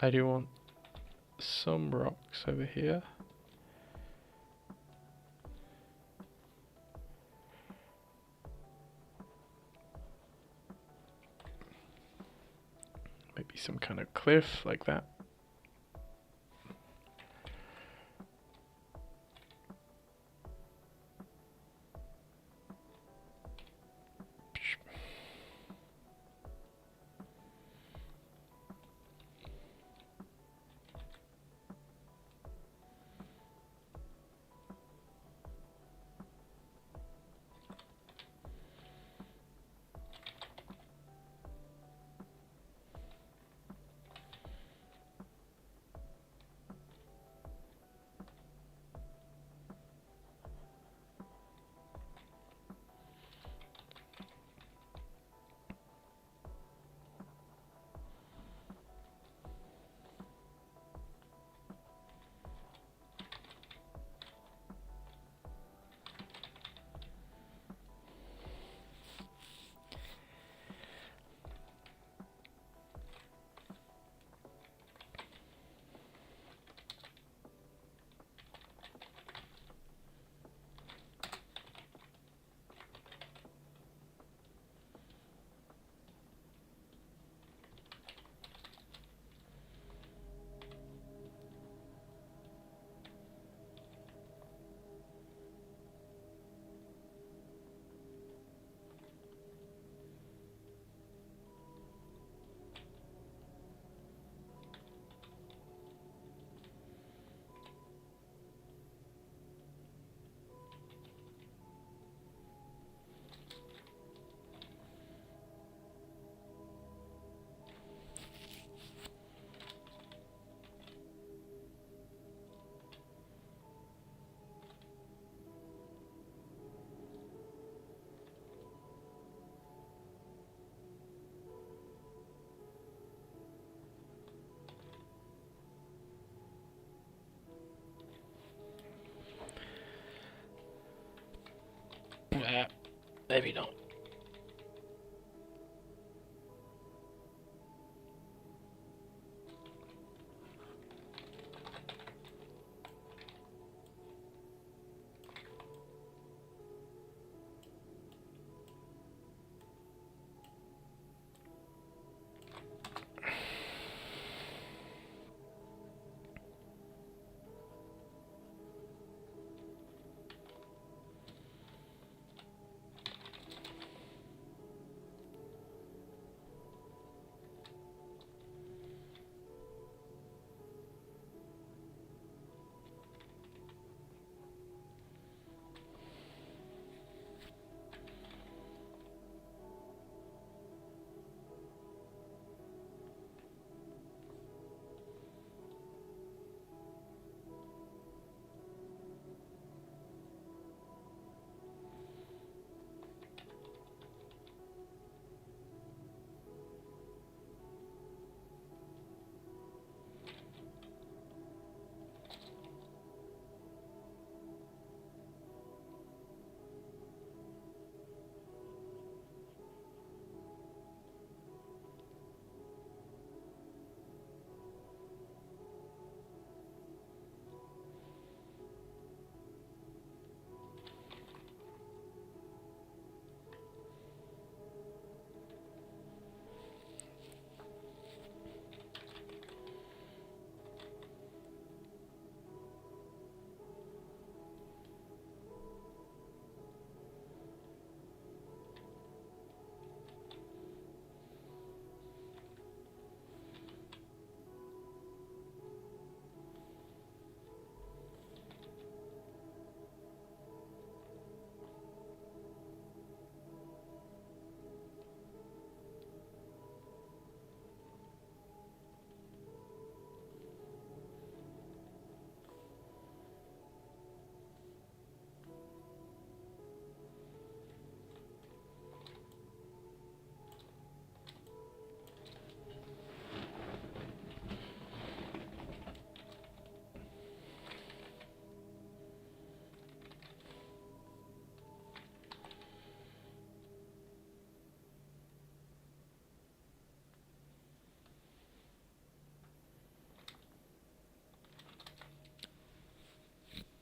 [SPEAKER 1] I do want some rocks over here. Maybe some kind of cliff like that. Maybe not.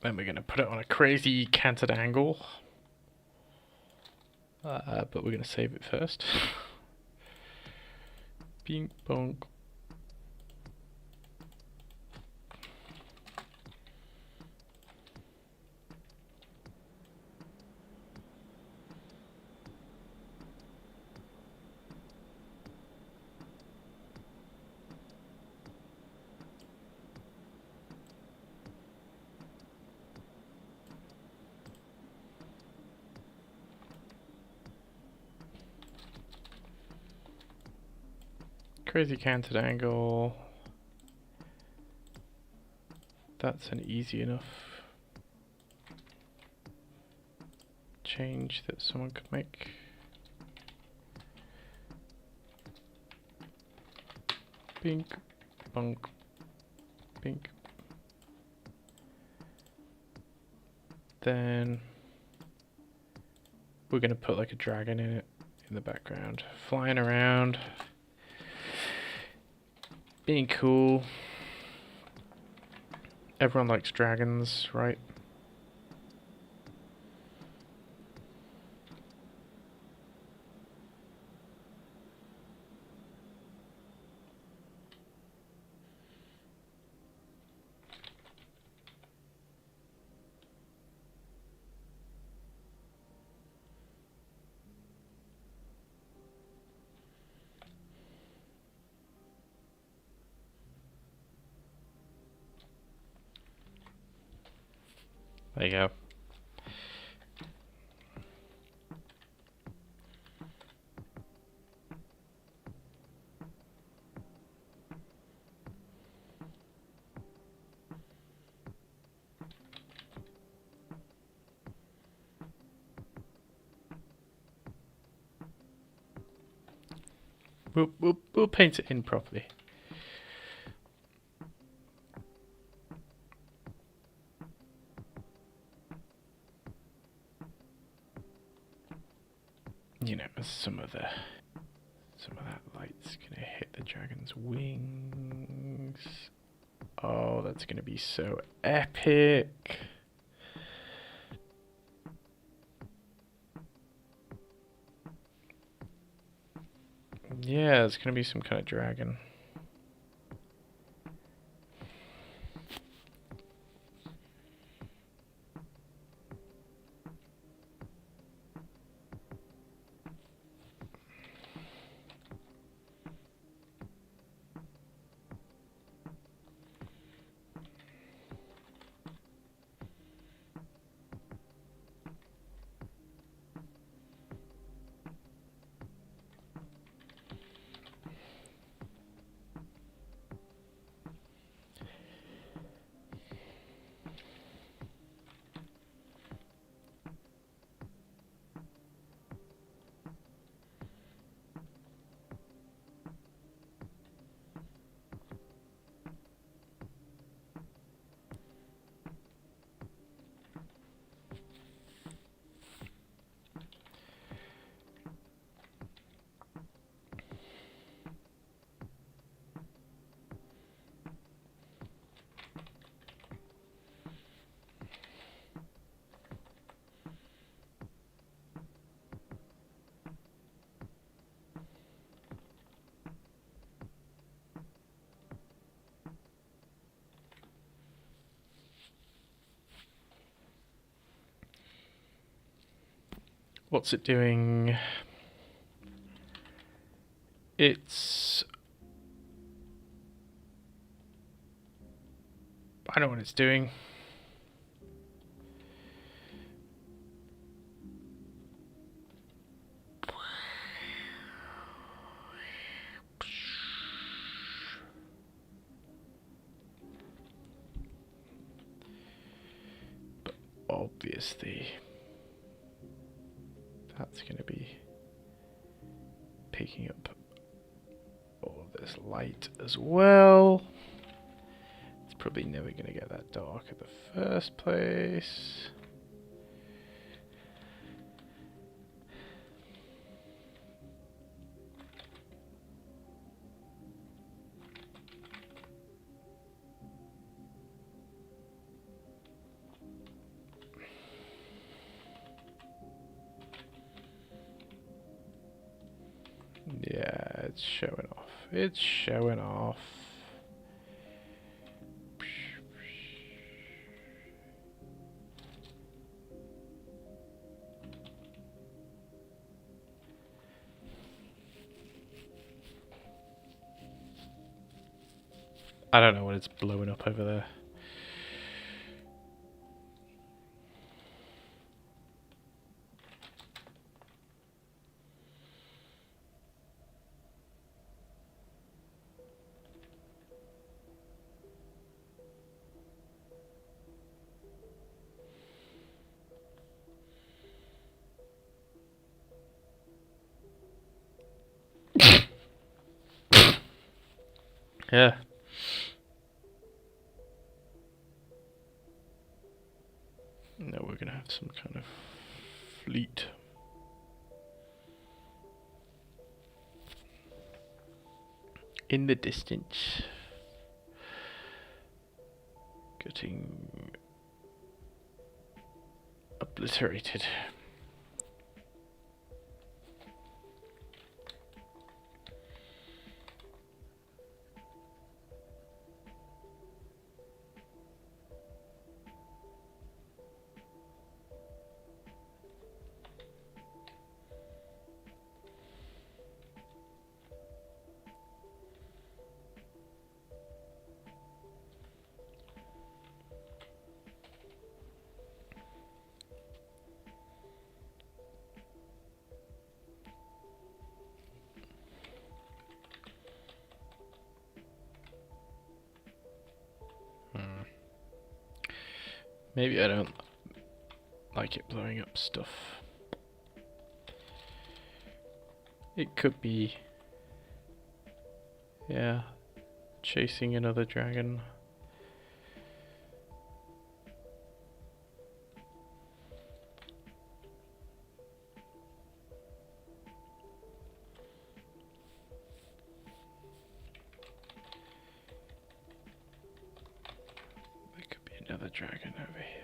[SPEAKER 1] Then we're going to put it on a crazy canted angle. But we're going to save it first. Bing bong. Crazy canted angle. That's an easy enough change that someone could make. Bink, bunk, bink. Then we're gonna put like a dragon in it in the background, flying around, being cool. Everyone likes dragons, right? There you go. We'll paint it in properly. You know, some of that light's gonna hit the dragon's wings. Oh, that's gonna be so epic. Yeah, it's gonna be some kind of dragon. What's it doing? It's... I know what it's doing. But obviously, that's going to be picking up all of this light as well. It's probably never going to get that dark in the first place. it's showing off. It's showing off. I don't know what it's blowing up over there. Yeah. Now we're gonna have some kind of fleet. In the distance. Getting obliterated. Maybe I don't like it blowing up stuff. It could be, yeah, chasing another dragon. There could be another dragon over here.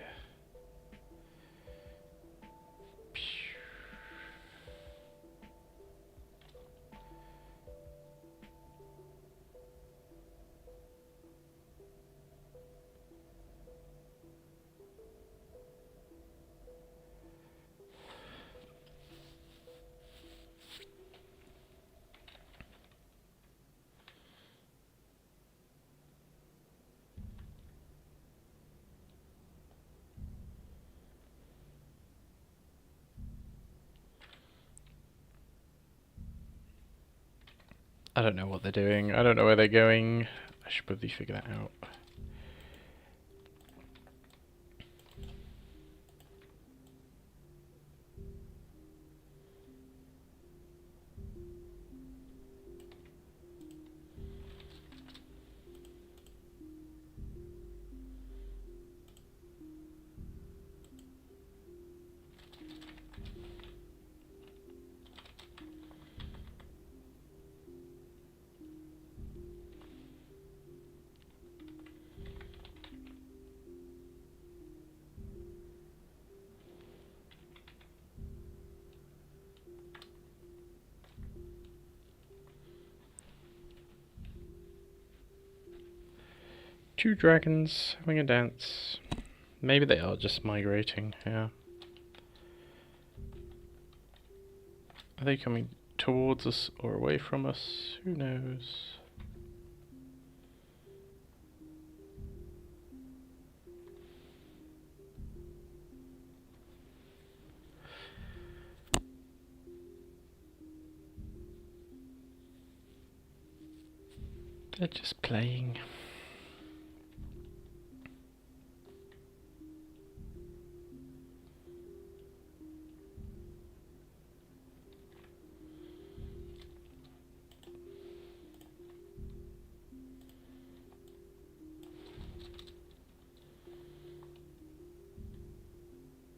[SPEAKER 1] I don't know what they're doing. I don't know where they're going. I should probably figure that out. Two dragons having a dance. Maybe they are just migrating, yeah. Are they coming towards us or away from us? Who knows? They're just playing.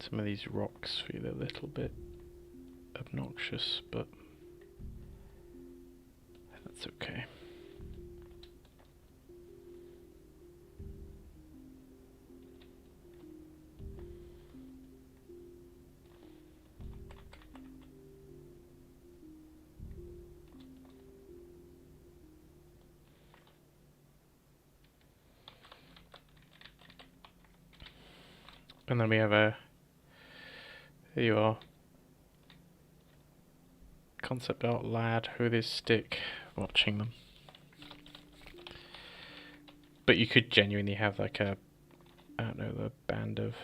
[SPEAKER 1] Some of these rocks feel a little bit obnoxious, but that's okay. And then we have a... Here you are. Concept art lad with his stick watching them. But you could genuinely have like a... I don't know, the band of...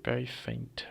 [SPEAKER 1] Very faint.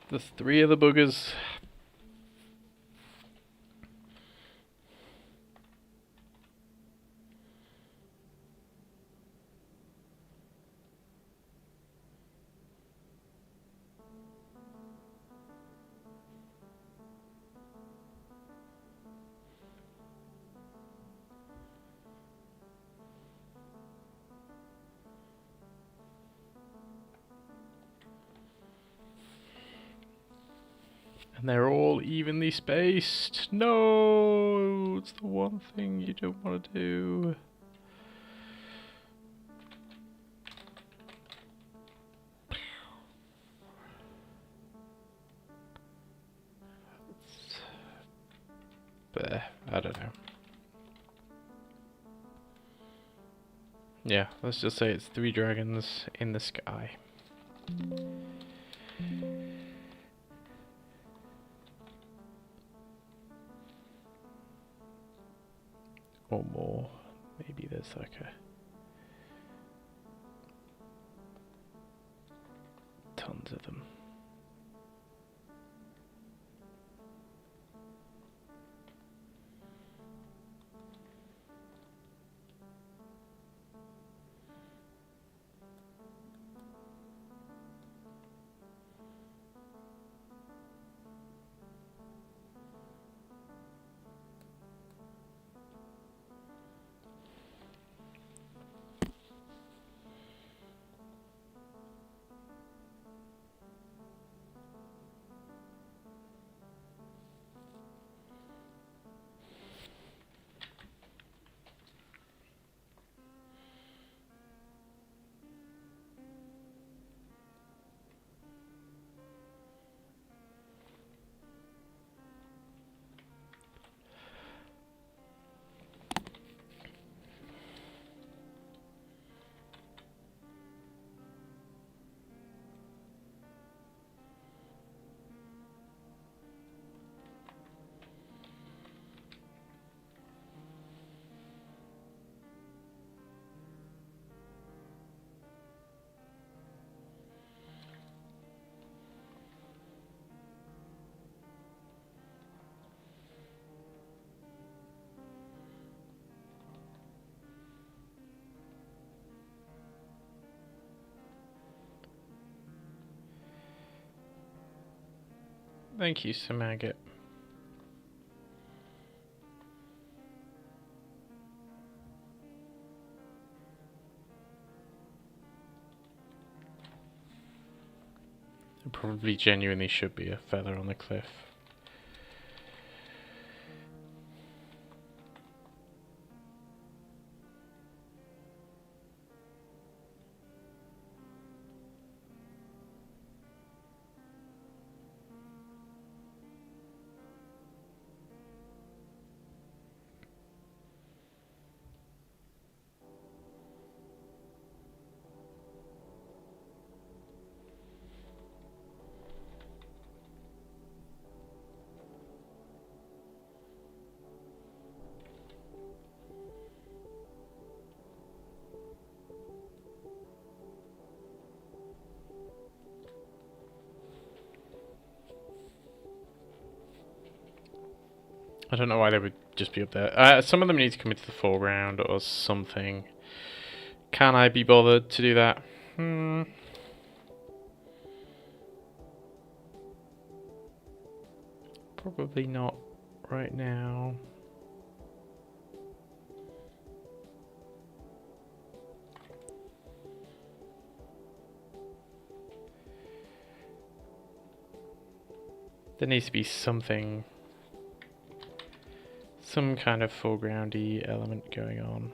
[SPEAKER 1] There's 3 of the boogers. And they're all evenly spaced. No, it's the one thing you don't want to do. But I don't know. Yeah, let's just say it's 3 dragons in the sky. Or more. Maybe there's like a... tons of them. Thank you, Sir Maggot. There probably genuinely should be a feather on the cliff. I don't know why they would just be up there. Some of them need to come into the foreground or something. Can I be bothered to do that? Probably not right now. There needs to be something, some kind of foregroundy element going on.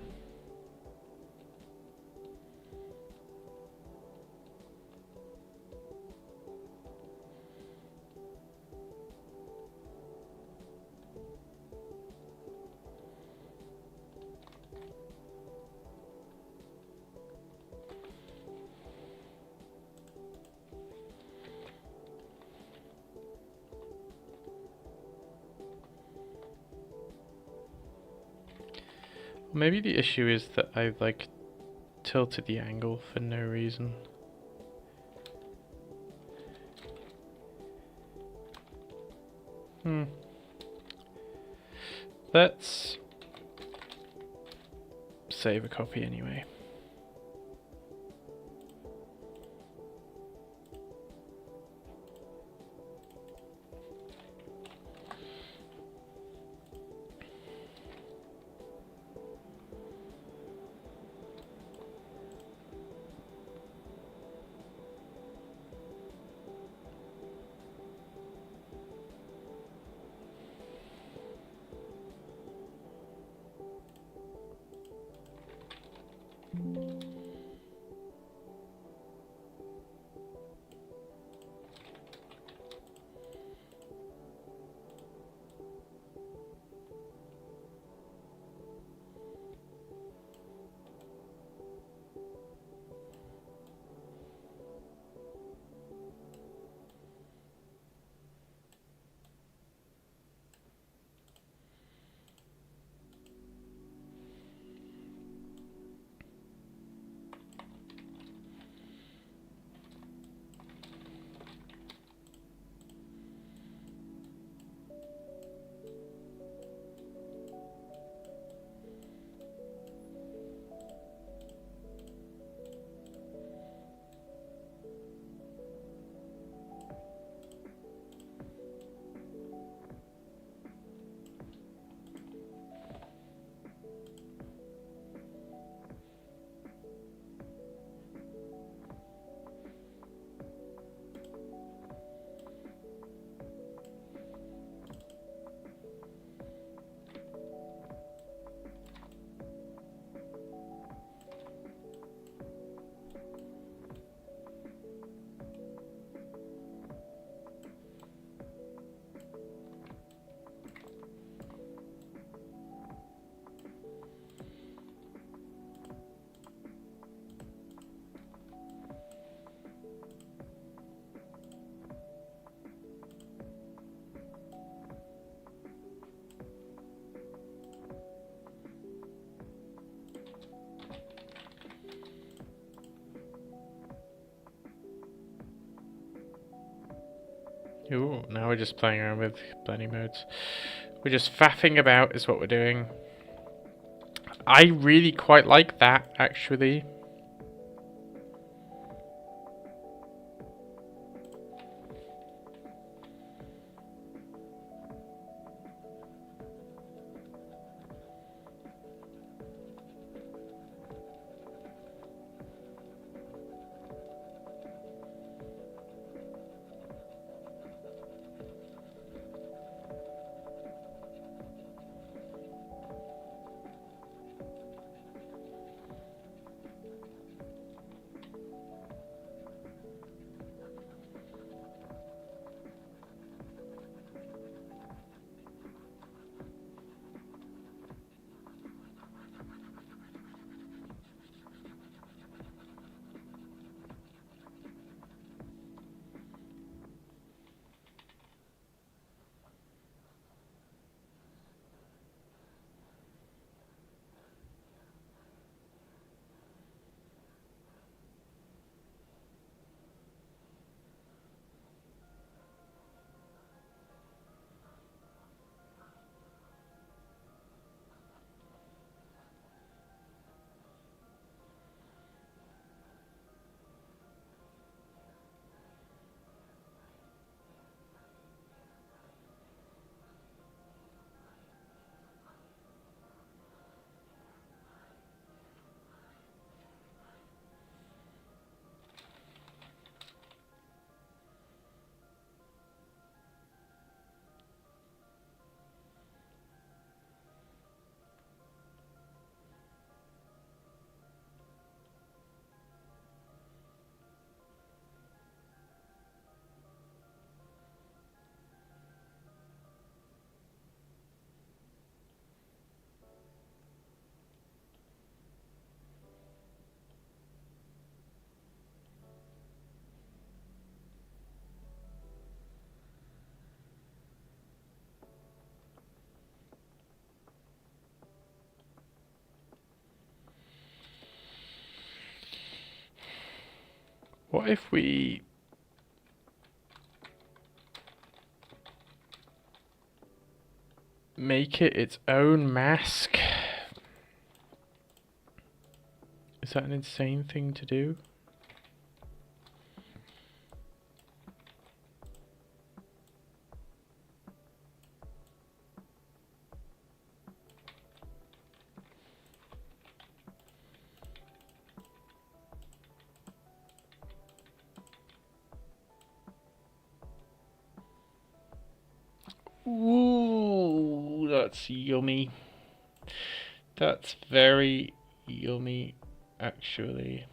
[SPEAKER 1] Maybe the issue is that I've like tilted the angle for no reason. Let's save a copy anyway. Ooh, now we're just playing around with blending modes. We're just faffing about is what we're doing. I really quite like that, actually. What if we make it its own mask? Is that an insane thing to do? Ooh, that's yummy. That's very yummy, actually.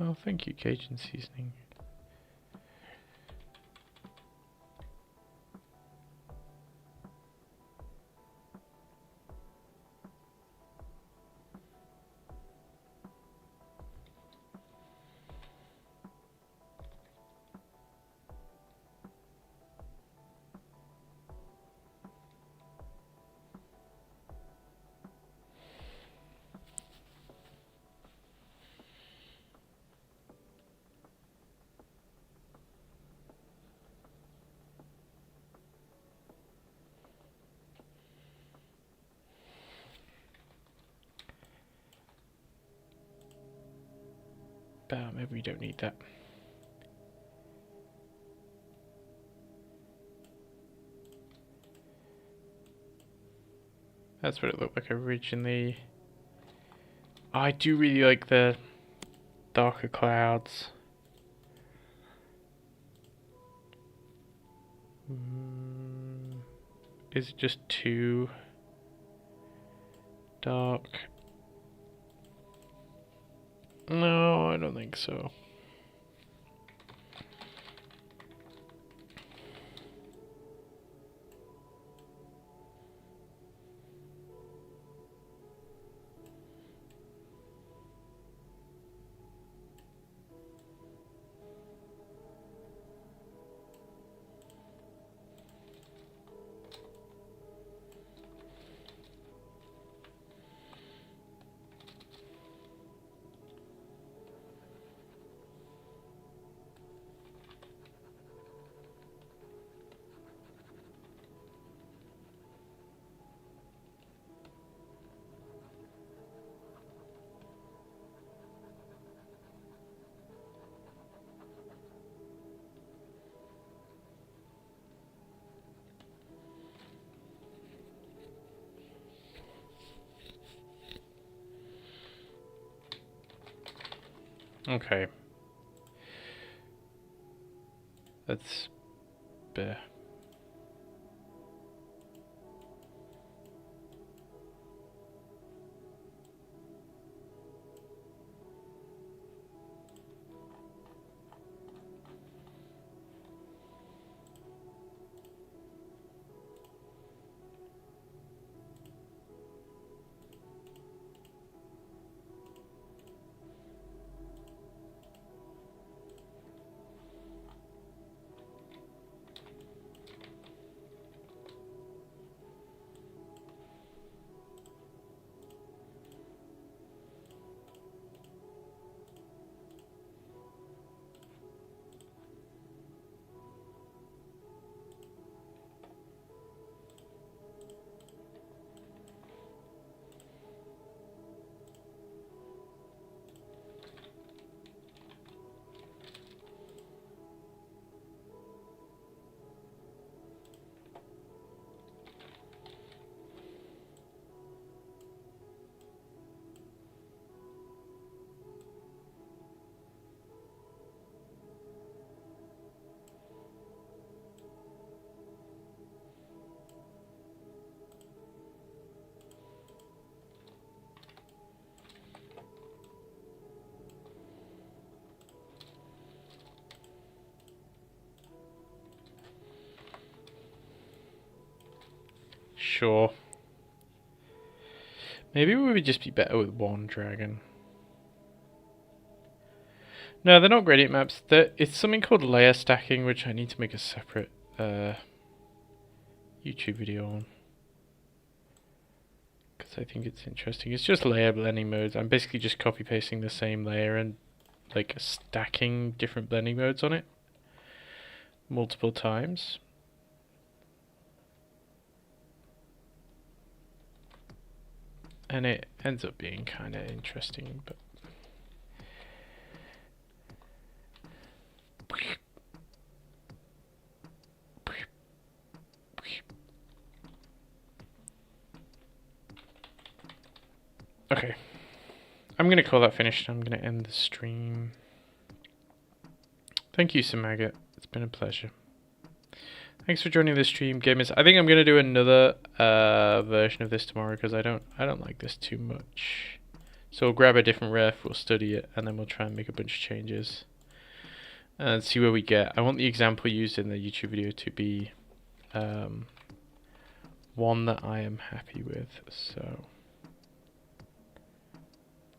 [SPEAKER 1] Oh, thank you, Cajun seasoning. But maybe we don't need that. That's what it looked like originally. I do really like the darker clouds. Is it just too dark? No, I don't think so. Okay. That's... bleh. sure. Maybe we would just be better with one dragon. No, they're not gradient maps. It's something called layer stacking, which I need to make a separate YouTube video on. Because I think it's interesting. It's just layer blending modes. I'm basically just copy pasting the same layer and like stacking different blending modes on it multiple times. And it ends up being kind of interesting, but okay. I'm going to call that finished. I'm going to end the stream. Thank you, Samagat. It's been a pleasure. Thanks for joining the stream, gamers. I think I'm going to do another version of this tomorrow because I don't like this too much. So we'll grab a different ref, we'll study it, and then we'll try and make a bunch of changes and see where we get. I want the example used in the YouTube video to be one that I am happy with, so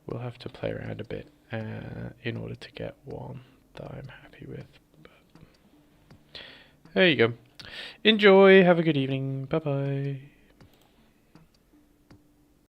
[SPEAKER 1] we'll have to play around a bit in order to get one that I'm happy with. But there you go. Enjoy, have a good evening, bye bye.